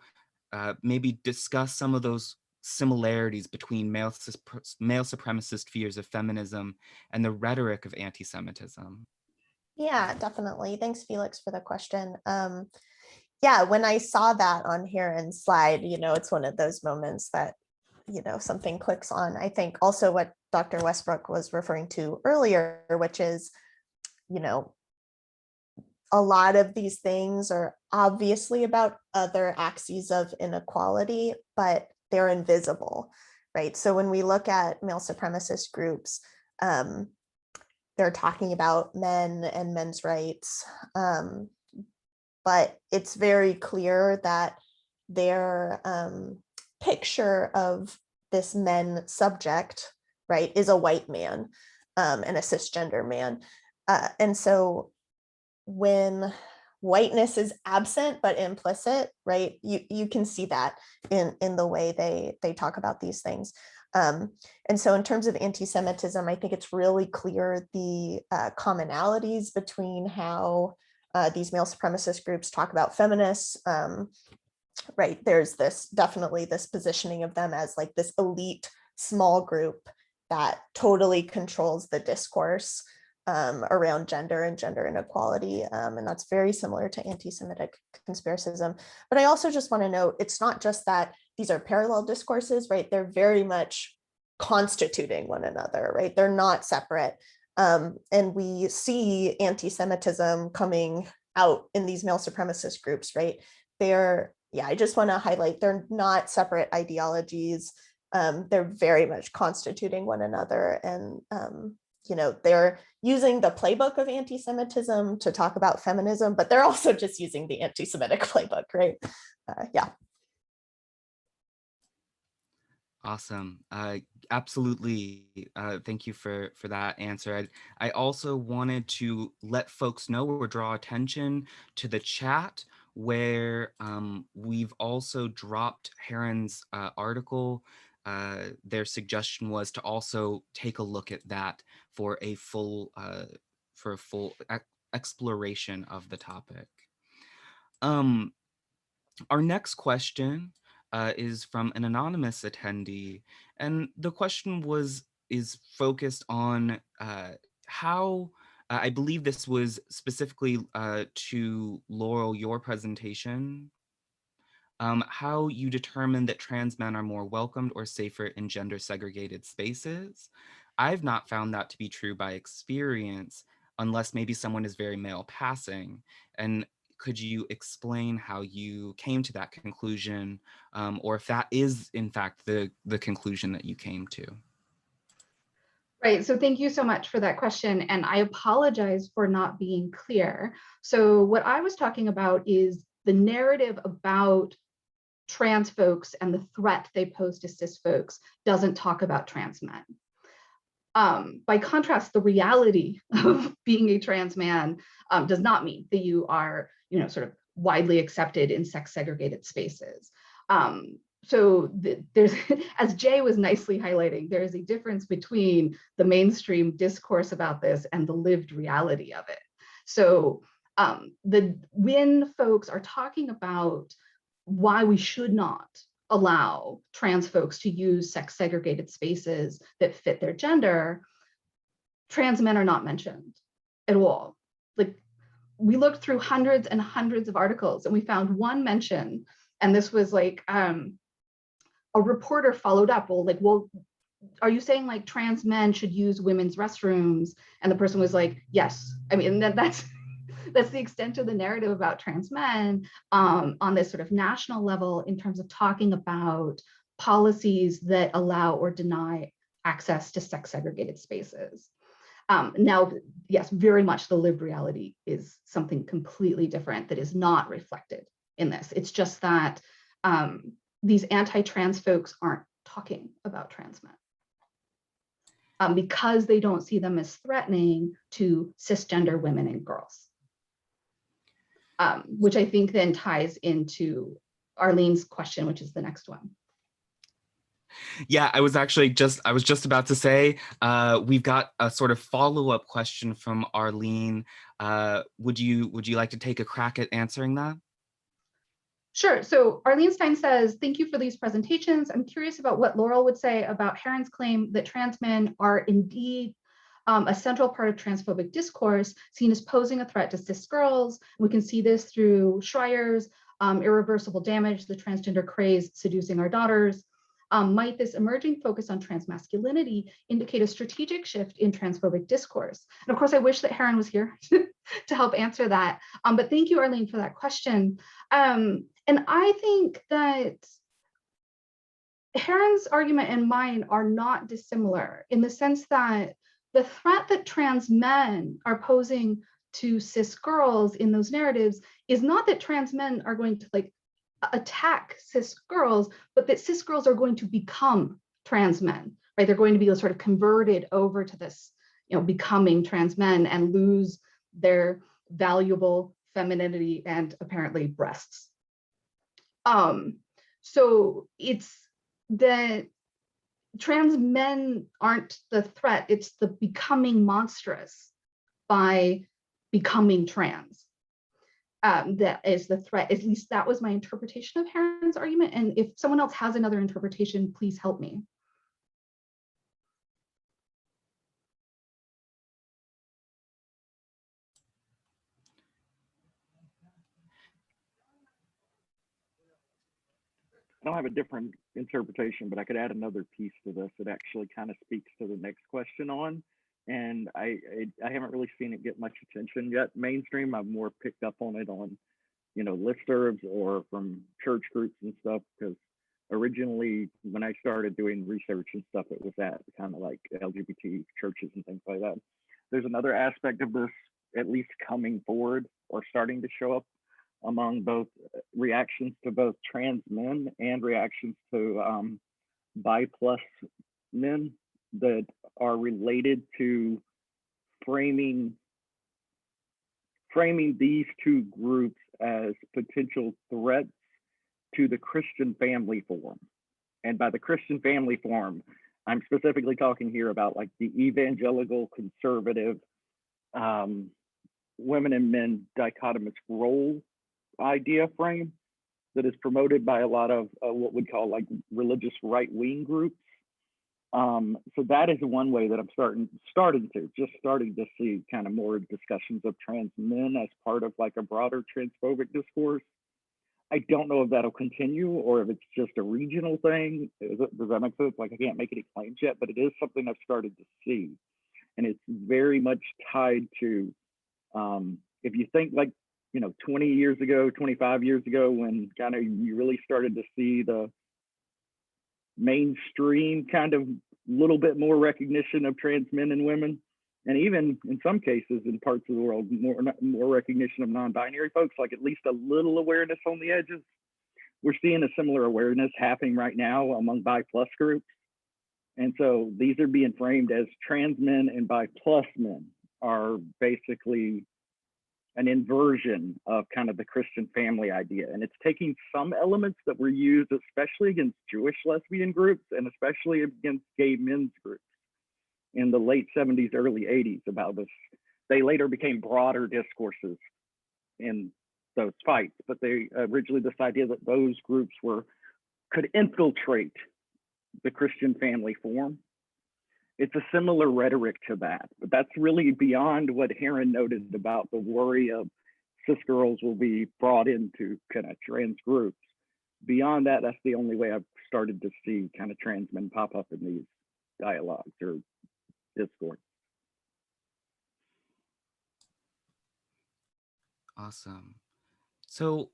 maybe discuss some of those similarities between male supremacist fears of feminism and the rhetoric of anti-Semitism. Yeah, definitely. Thanks, Felix, for the question. Yeah, when I saw that on Heron's slide, it's one of those moments that, something clicks on. I think also what Dr. Westbrook was referring to earlier, which is, a lot of these things are obviously about other axes of inequality, but they're invisible, right? So when we look at male supremacist groups, they're talking about men and men's rights, but it's very clear that their picture of this men subject, right, is a white man and a cisgender man. And so when whiteness is absent but implicit, right, you can see that in the way they talk about these things. And so in terms of anti-Semitism, I think it's really clear the commonalities between how these male supremacist groups talk about feminists, right? There's definitely this positioning of them as like this elite small group that totally controls the discourse around gender and gender inequality. And that's very similar to anti-Semitic conspiracism. But I also just want to note, it's not just that these are parallel discourses, right? They're very much constituting one another, right? They're not separate. And we see anti-Semitism coming out in these male supremacist groups, right? I just want to highlight, they're not separate ideologies. They're very much constituting one another. And, they're using the playbook of anti-Semitism to talk about feminism, but they're also just using the anti-Semitic playbook, right? Yeah. Awesome. Absolutely. Thank you for that answer. I also wanted to let folks know or draw attention to the chat where we've also dropped Heron's article. Their suggestion was to also take a look at that for a full exploration of the topic. Our next question is from an anonymous attendee, and the question is focused on how I believe this was specifically to Laurel, your presentation, how you determine that trans men are more welcomed or safer in gender segregated spaces. I've not found that to be true by experience, unless maybe someone is very male passing. And could you explain how you came to that conclusion, or if that is in fact the conclusion that you came to? Right, so thank you so much for that question. And I apologize for not being clear. So what I was talking about is the narrative about trans folks and the threat they pose to cis folks doesn't talk about trans men. By contrast, the reality of being a trans man does not mean that you are, sort of widely accepted in sex segregated spaces. So there's, as Jay was nicely highlighting, there is a difference between the mainstream discourse about this and the lived reality of it. So When folks are talking about why we should not allow trans folks to use sex segregated spaces that fit their gender, trans men are not mentioned at all. Like, we looked through hundreds and hundreds of articles and we found one mention, and this was like a reporter followed up, well, are you saying like trans men should use women's restrooms? And the person was like, yes. I mean, that's the extent of the narrative about trans men on this sort of national level in terms of talking about policies that allow or deny access to sex segregated spaces. Now, yes, very much the lived reality is something completely different that is not reflected in this. It's just that these anti-trans folks aren't talking about trans men because they don't see them as threatening to cisgender women and girls. Which I think then ties into Arlene's question, which is the next one. Yeah, I was just about to say, we've got a sort of follow-up question from Arlene. Would you like to take a crack at answering that? Sure. So Arlene Stein says, thank you for these presentations. I'm curious about what Laurel would say about Heron's claim that trans men are indeed a central part of transphobic discourse, seen as posing a threat to cis girls. We can see this through Schreier's irreversible damage, the transgender craze seducing our daughters. Might this emerging focus on trans masculinity indicate a strategic shift in transphobic discourse? And of course, I wish that Heron was here to help answer that. But thank you, Arlene, for that question. And I think that Heron's argument and mine are not dissimilar in the sense that the threat that trans men are posing to cis girls in those narratives is not that trans men are going to like attack cis girls, but that cis girls are going to become trans men, right? They're going to be sort of converted over to this, becoming trans men and lose their valuable femininity and apparently breasts. So it's that trans men aren't the threat, it's the becoming monstrous by becoming trans. That is the threat. At least that was my interpretation of Heron's argument. And if someone else has another interpretation, please help me. I don't have a different interpretation, but I could add another piece to this that actually kind of speaks to the next question on. And I haven't really seen it get much attention yet mainstream. I've more picked up on it on, listservs or from church groups and stuff, because originally when I started doing research and stuff, it was at kind of like LGBT churches and things like that. There's another aspect of this, at least coming forward or starting to show up among both reactions to both trans men and reactions to bi plus men that are related to framing these two groups as potential threats to the Christian family form. And by the Christian family form, I'm specifically talking here about like the evangelical conservative women and men dichotomous role idea frame that is promoted by a lot of what we'd call like religious right-wing groups. So that is one way that I'm starting to see kind of more discussions of trans men as part of like a broader transphobic discourse. I don't know if that'll continue or if it's just a regional thing. Does that make sense? Like, I can't make any claims yet, but it is something I've started to see. And it's very much tied to, if you think like, 20 years ago, 25 years ago, when kind of you really started to see the mainstream kind of little bit more recognition of trans men and women, and even in some cases in parts of the world, more recognition of non-binary folks, like at least a little awareness on the edges. We're seeing a similar awareness happening right now among bi plus groups. And so these are being framed as trans men and bi plus men are basically an inversion of kind of the Christian family idea. And it's taking some elements that were used, especially against Jewish lesbian groups and especially against gay men's groups in the late 70s, early 80s about this. They later became broader discourses in those fights, but they originally this idea that those groups could infiltrate the Christian family form. It's a similar rhetoric to that, but that's really beyond what Heron noted about the worry of cis girls will be brought into kind of trans groups. Beyond that, that's the only way I've started to see kind of trans men pop up in these dialogues or discourse. Awesome. So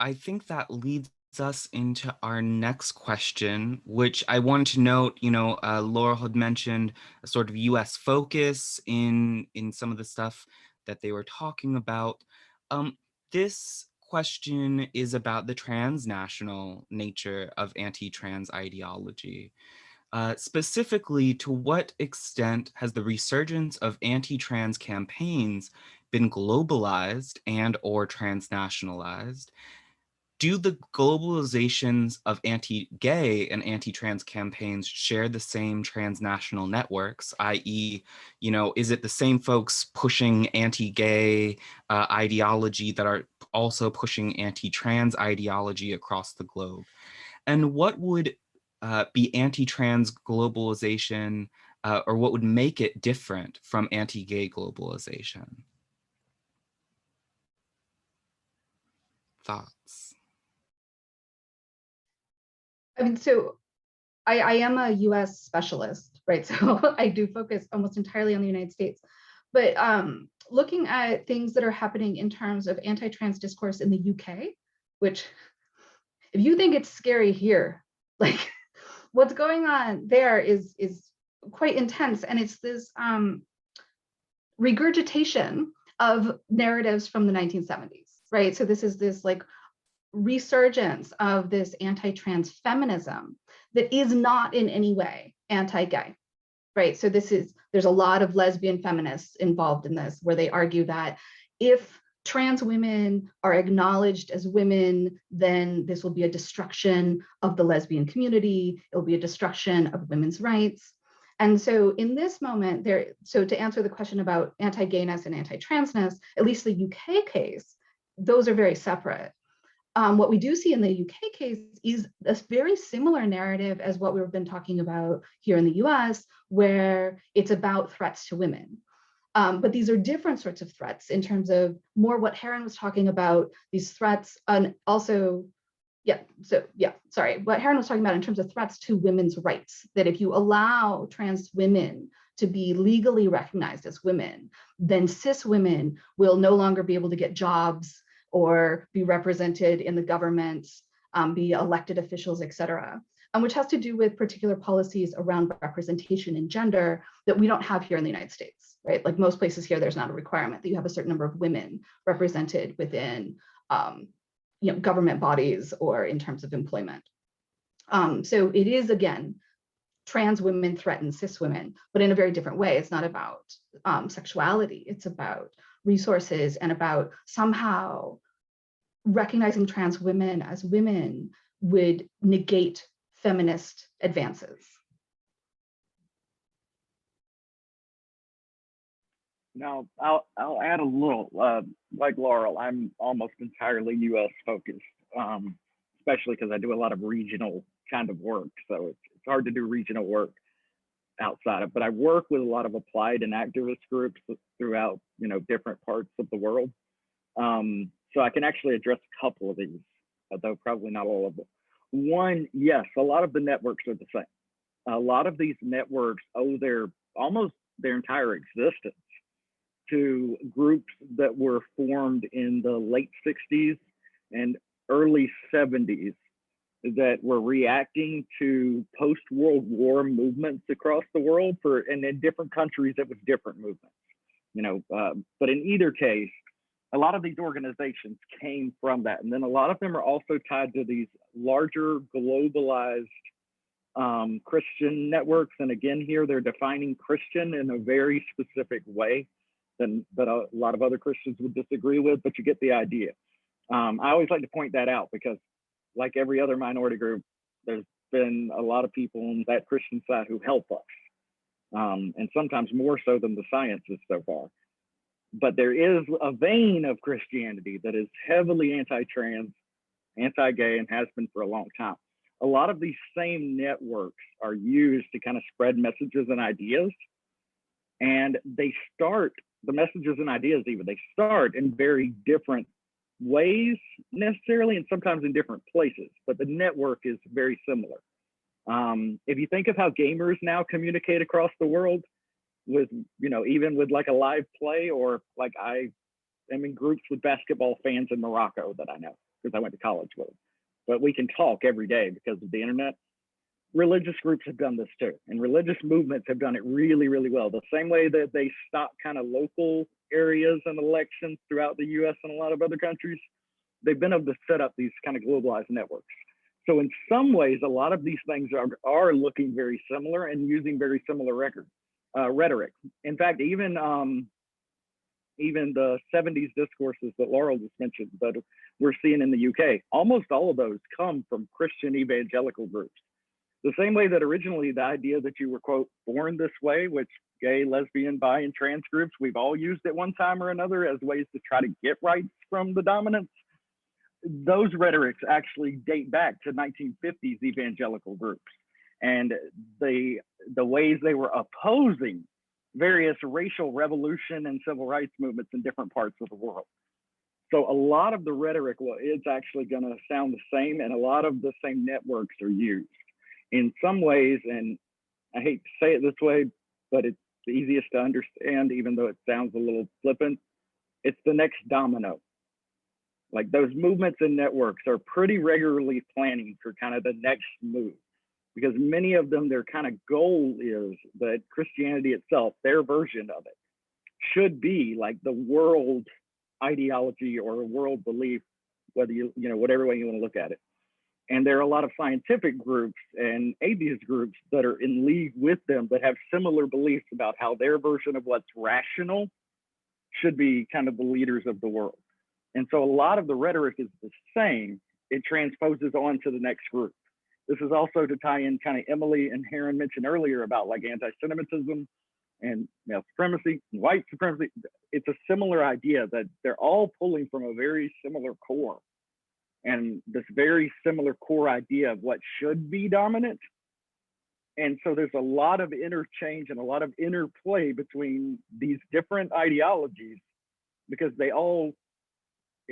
I think that leads us into our next question, which I wanted to note, Laurel had mentioned a sort of US focus in some of the stuff that they were talking about. This question is about the transnational nature of anti-trans ideology. Specifically, to what extent has the resurgence of anti-trans campaigns been globalized and or transnationalized? Do the globalizations of anti-gay and anti-trans campaigns share the same transnational networks, i.e., is it the same folks pushing anti-gay ideology that are also pushing anti-trans ideology across the globe? And what would be anti-trans globalization, or what would make it different from anti-gay globalization? Thoughts? I mean, so I am a US specialist, right? So I do focus almost entirely on the United States. But looking at things that are happening in terms of anti-trans discourse in the UK, which if you think it's scary here, like what's going on there is quite intense. And it's this regurgitation of narratives from the 1970s, right? So this is this like resurgence of this anti-trans feminism that is not in any way anti-gay, right? So there's a lot of lesbian feminists involved in this, where they argue that if trans women are acknowledged as women, then this will be a destruction of the lesbian community. It will be a destruction of women's rights. And so in this moment, so to answer the question about anti-gayness and anti-transness, at least the UK case, those are very separate. What we do see in the UK case is a very similar narrative as what we've been talking about here in the US, where it's about threats to women. But these are different sorts of threats in terms of more what Heron was talking about, these threats, and also, what Heron was talking about in terms of threats to women's rights, that if you allow trans women to be legally recognized as women, then cis women will no longer be able to get jobs or be represented in the government, be elected officials, et cetera, which has to do with particular policies around representation and gender that we don't have here in the United States, right? Like most places here, there's not a requirement that you have a certain number of women represented within government bodies or in terms of employment. So it is, again, trans women threaten cis women, but in a very different way. It's not about sexuality, it's about resources and about somehow recognizing trans women as women would negate feminist advances. Now, I'll add a little, like Laurel, I'm almost entirely US focused, especially because I do a lot of regional kind of work. So it's hard to do regional work outside of, but I work with a lot of applied and activist groups throughout, different parts of the world. So I can actually address a couple of these, though probably not all of them. One, yes, a lot of the networks are the same. A lot of these networks owe almost their entire existence to groups that were formed in the late 60s and early 70s that were reacting to post-World War movements across the world, and in different countries it was different movements, but in either case, a lot of these organizations came from that. And then a lot of them are also tied to these larger globalized Christian networks. And again, here they're defining Christian in a very specific way that a lot of other Christians would disagree with, but you get the idea. I always like to point that out because like every other minority group, there's been a lot of people on that Christian side who help us. And sometimes more so than the sciences so far. But there is a vein of Christianity that is heavily anti-trans, anti-gay, and has been for a long time. A lot of these same networks are used to kind of spread messages and ideas. And they start, the messages and ideas even, they start in very different ways necessarily, and sometimes in different places, but the network is very similar. If you think of how gamers now communicate across the world with, you know, even with like a live play, or like I am in groups with basketball fans in Morocco that I know because I went to college with them, but we can talk every day because of the internet. Religious groups have done this too, and religious movements have done it really, really well. The same way that they stop kind of local areas and elections throughout the US and a lot of other countries, they've been able to set up these kind of globalized networks. So in some ways, a lot of these things are looking very similar and using very similar rhetoric. In fact, even the 70s discourses that Laurel just mentioned that we're seeing in the UK, almost all of those come from Christian evangelical groups. The same way that originally the idea that you were, quote, born this way, which gay, lesbian, bi, and trans groups, we've all used at one time or another as ways to try to get rights from the dominants. Those rhetorics actually date back to 1950s evangelical groups and the ways they were opposing various racial revolution and civil rights movements in different parts of the world. So a lot of the rhetoric, well, it's actually going to sound the same, and a lot of the same networks are used. In some ways, and I hate to say it this way, but it's the easiest to understand, even though it sounds a little flippant, it's the next domino. Like those movements and networks are pretty regularly planning for kind of the next move, because many of them, their kind of goal is that Christianity itself, their version of it, should be like the world ideology or world belief, whether you know, whatever way you want to look at it. And there are a lot of scientific groups and atheist groups that are in league with them that have similar beliefs about how their version of what's rational should be kind of the leaders of the world. And so a lot of the rhetoric is the same. It transposes on to the next group. This is also to tie in kind of Emily and Heron mentioned earlier about like anti-Semitism and male supremacy, and white supremacy. It's a similar idea that they're all pulling from a very similar core. And this very similar core idea of what should be dominant. And so there's a lot of interchange and a lot of interplay between these different ideologies, because they all,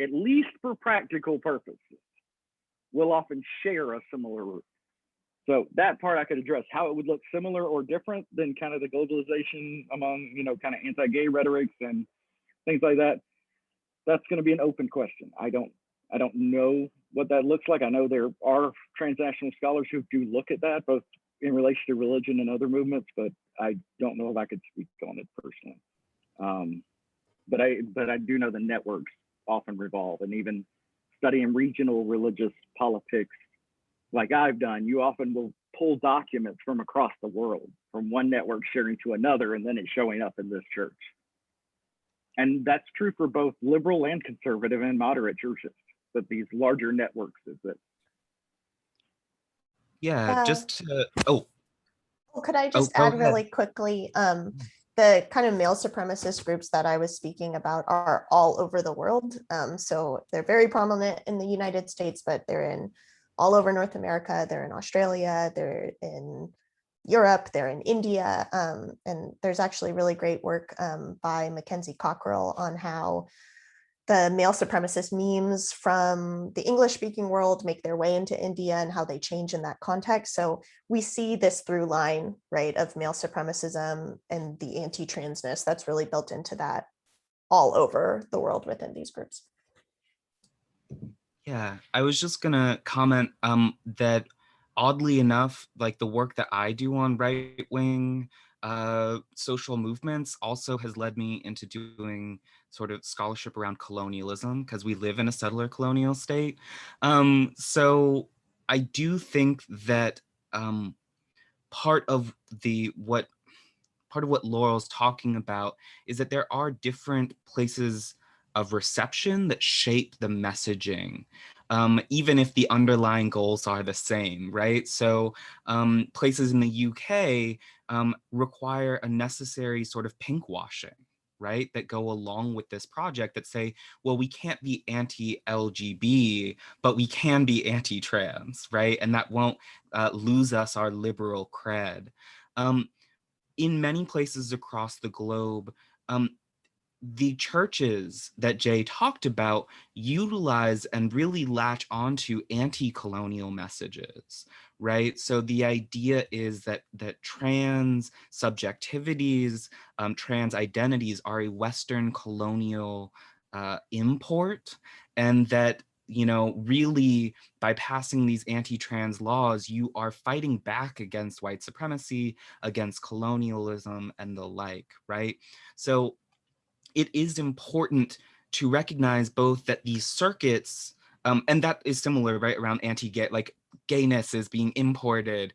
at least for practical purposes, will often share a similar root. So that part I could address, how it would look similar or different than kind of the globalization among, you know, kind of anti-gay rhetorics and things like that. That's going to be an open question. I don't know what that looks like. I know there are transnational scholars who do look at that, both in relation to religion and other movements, but I don't know if I could speak on it personally. But I do know the networks often revolve, and even studying regional religious politics, like I've done, you often will pull documents from across the world, from one network sharing to another, and then it's showing up in this church. And that's true for both liberal and conservative and moderate churches, that these larger networks exist. Yeah, just to, could I just add really quickly, the kind of male supremacist groups that I was speaking about are all over the world. So they're very prominent in the United States, but they're in all over North America, they're in Australia, they're in Europe, they're in India. And there's actually really great work by Mackenzie Cockrell on how the male supremacist memes from the English speaking world make their way into India and how they change in that context. So we see this through line, right, of male supremacism and the anti-transness that's really built into that all over the world within these groups. Yeah, I was just gonna comment that oddly enough, like the work that I do on right-wing social movements also has led me into doing sort of scholarship around colonialism, because we live in a settler colonial state. So I do think that part of what Laurel's talking about is that there are different places of reception that shape the messaging, even if the underlying goals are the same, right? So places in the UK require a necessary sort of pink washing, right, that go along with this project that say, well, we can't be anti-LGB, but we can be anti-trans, right? And that won't lose us our liberal cred. In many places across the globe, the churches that Jay talked about utilize and really latch onto anti-colonial messages, right? So the idea is that trans subjectivities, trans identities are a Western colonial import, and that, you know, really by passing these anti-trans laws, you are fighting back against white supremacy, against colonialism, and the like, right? So it is important to recognize both that these circuits, and that is similar, right, around anti-gay, like gayness is being imported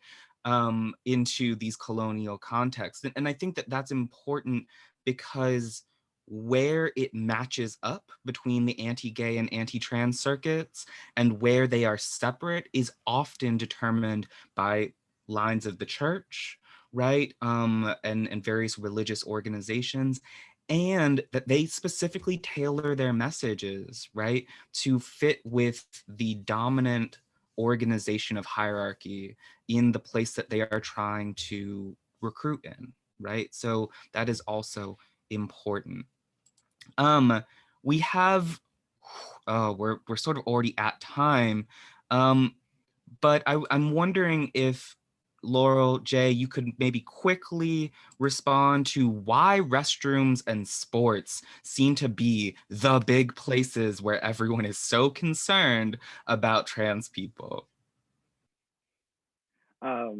into these colonial contexts. And I think that that's important because where it matches up between the anti-gay and anti-trans circuits and where they are separate is often determined by lines of the church, right, and various religious organizations, and that they specifically tailor their messages, right, to fit with the dominant organization of hierarchy in the place that they are trying to recruit in, right? So that is also important. We have, we're sort of already at time, but I'm wondering if Laurel, Jay, you could maybe quickly respond to why restrooms and sports seem to be the big places where everyone is so concerned about trans people. Well,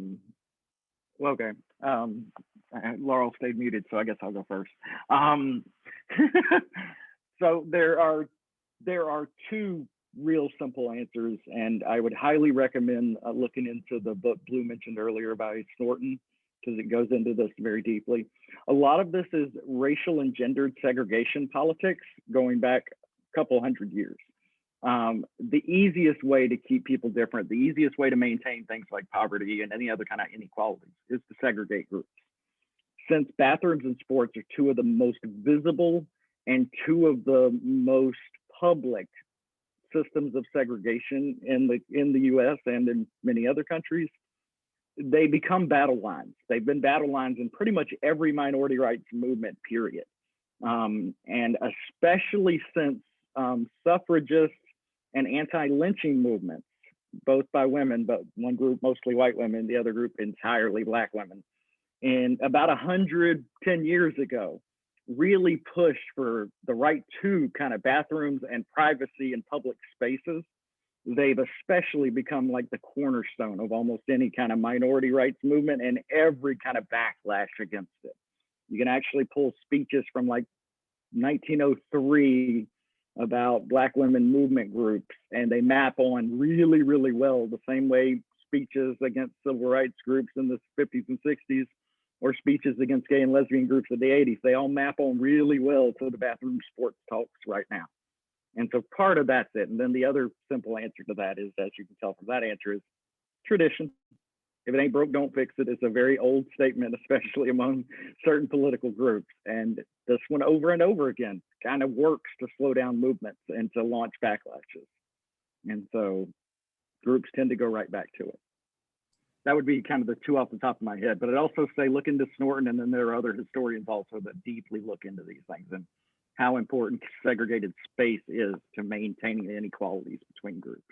okay. Laurel stayed muted, so I guess I'll go first. So there are two real simple answers, and I would highly recommend looking into the book Blue mentioned earlier by Snorton, because it goes into this very deeply. A lot of this is racial and gendered segregation politics going back a couple hundred years. The easiest way to keep people different, the easiest way to maintain things like poverty and any other kind of inequalities is to segregate groups. Since bathrooms and sports are two of the most visible and two of the most public systems of segregation in the US and in many other countries, they become battle lines. They've been battle lines in pretty much every minority rights movement, period. And especially since suffragists and anti-lynching movements, both by women, but one group mostly white women, the other group entirely Black women, and about 110 years ago, really pushed for the right to kind of bathrooms and privacy in public spaces. They've especially become like the cornerstone of almost any kind of minority rights movement and every kind of backlash against it. You can actually pull speeches from like 1903 about Black women movement groups, and they map on really, really well the same way speeches against civil rights groups in the 50s and 60s or speeches against gay and lesbian groups in the 80s. They all map on really well to the bathroom sports talks right now. And so part of that's it. And then the other simple answer to that is, as you can tell from that answer, is tradition. If it ain't broke, don't fix it. It's a very old statement, especially among certain political groups. And this one over and over again kind of works to slow down movements and to launch backlashes. And so groups tend to go right back to it. That would be kind of the two off the top of my head. But I'd also say look into Snorton, and then there are other historians also that deeply look into these things and how important segregated space is to maintaining the inequalities between groups.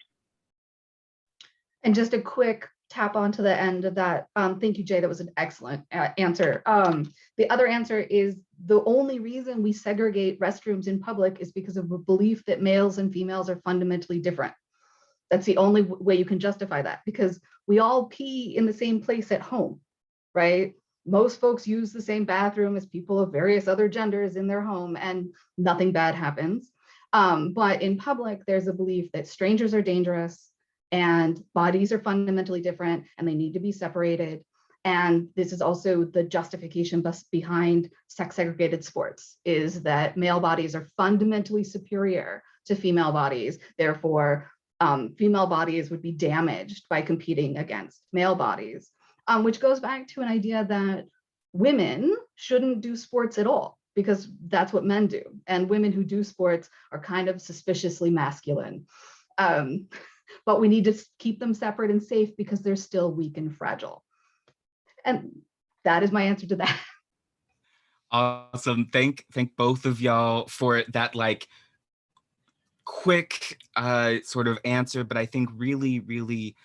And just a quick tap onto the end of that. Thank you, Jay. That was an excellent answer. The other answer is the only reason we segregate restrooms in public is because of a belief that males and females are fundamentally different. That's the only way you can justify that, because we all pee in the same place at home, right? Most folks use the same bathroom as people of various other genders in their home, and nothing bad happens. But in public, there's a belief that strangers are dangerous and bodies are fundamentally different and they need to be separated. And this is also the justification behind sex segregated sports, is that male bodies are fundamentally superior to female bodies. Therefore, female bodies would be damaged by competing against male bodies, which goes back to an idea that women shouldn't do sports at all. because that's what men do. And women who do sports are kind of suspiciously masculine. But we need to keep them separate and safe because they're still weak and fragile. And that is my answer to that. Awesome. Thank both of y'all for that like quick sort of answer, but I think really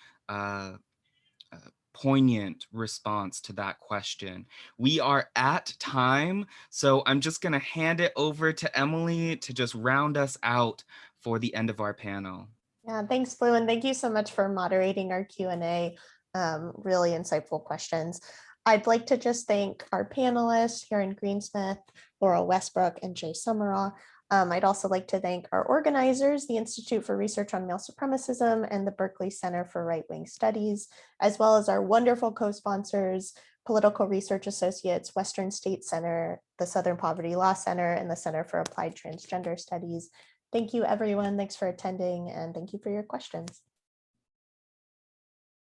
poignant response to that question. We are at time, so I'm just going to hand it over to Emily to just round us out for the end of our panel. Yeah, thanks, Blue, and thank you so much for moderating our Q&A. Really insightful questions. I'd like to just thank our panelists, Karen Greensmith, Laura Westbrook, and Jay Summerall. I'd also like to thank our organizers, the Institute for Research on Male Supremacism and the Berkeley Center for Right-Wing Studies, as well as our wonderful co-sponsors, Political Research Associates, Western State Center, the Southern Poverty Law Center, and the Center for Applied Transgender Studies. Thank you, everyone. Thanks for attending, and thank you for your questions.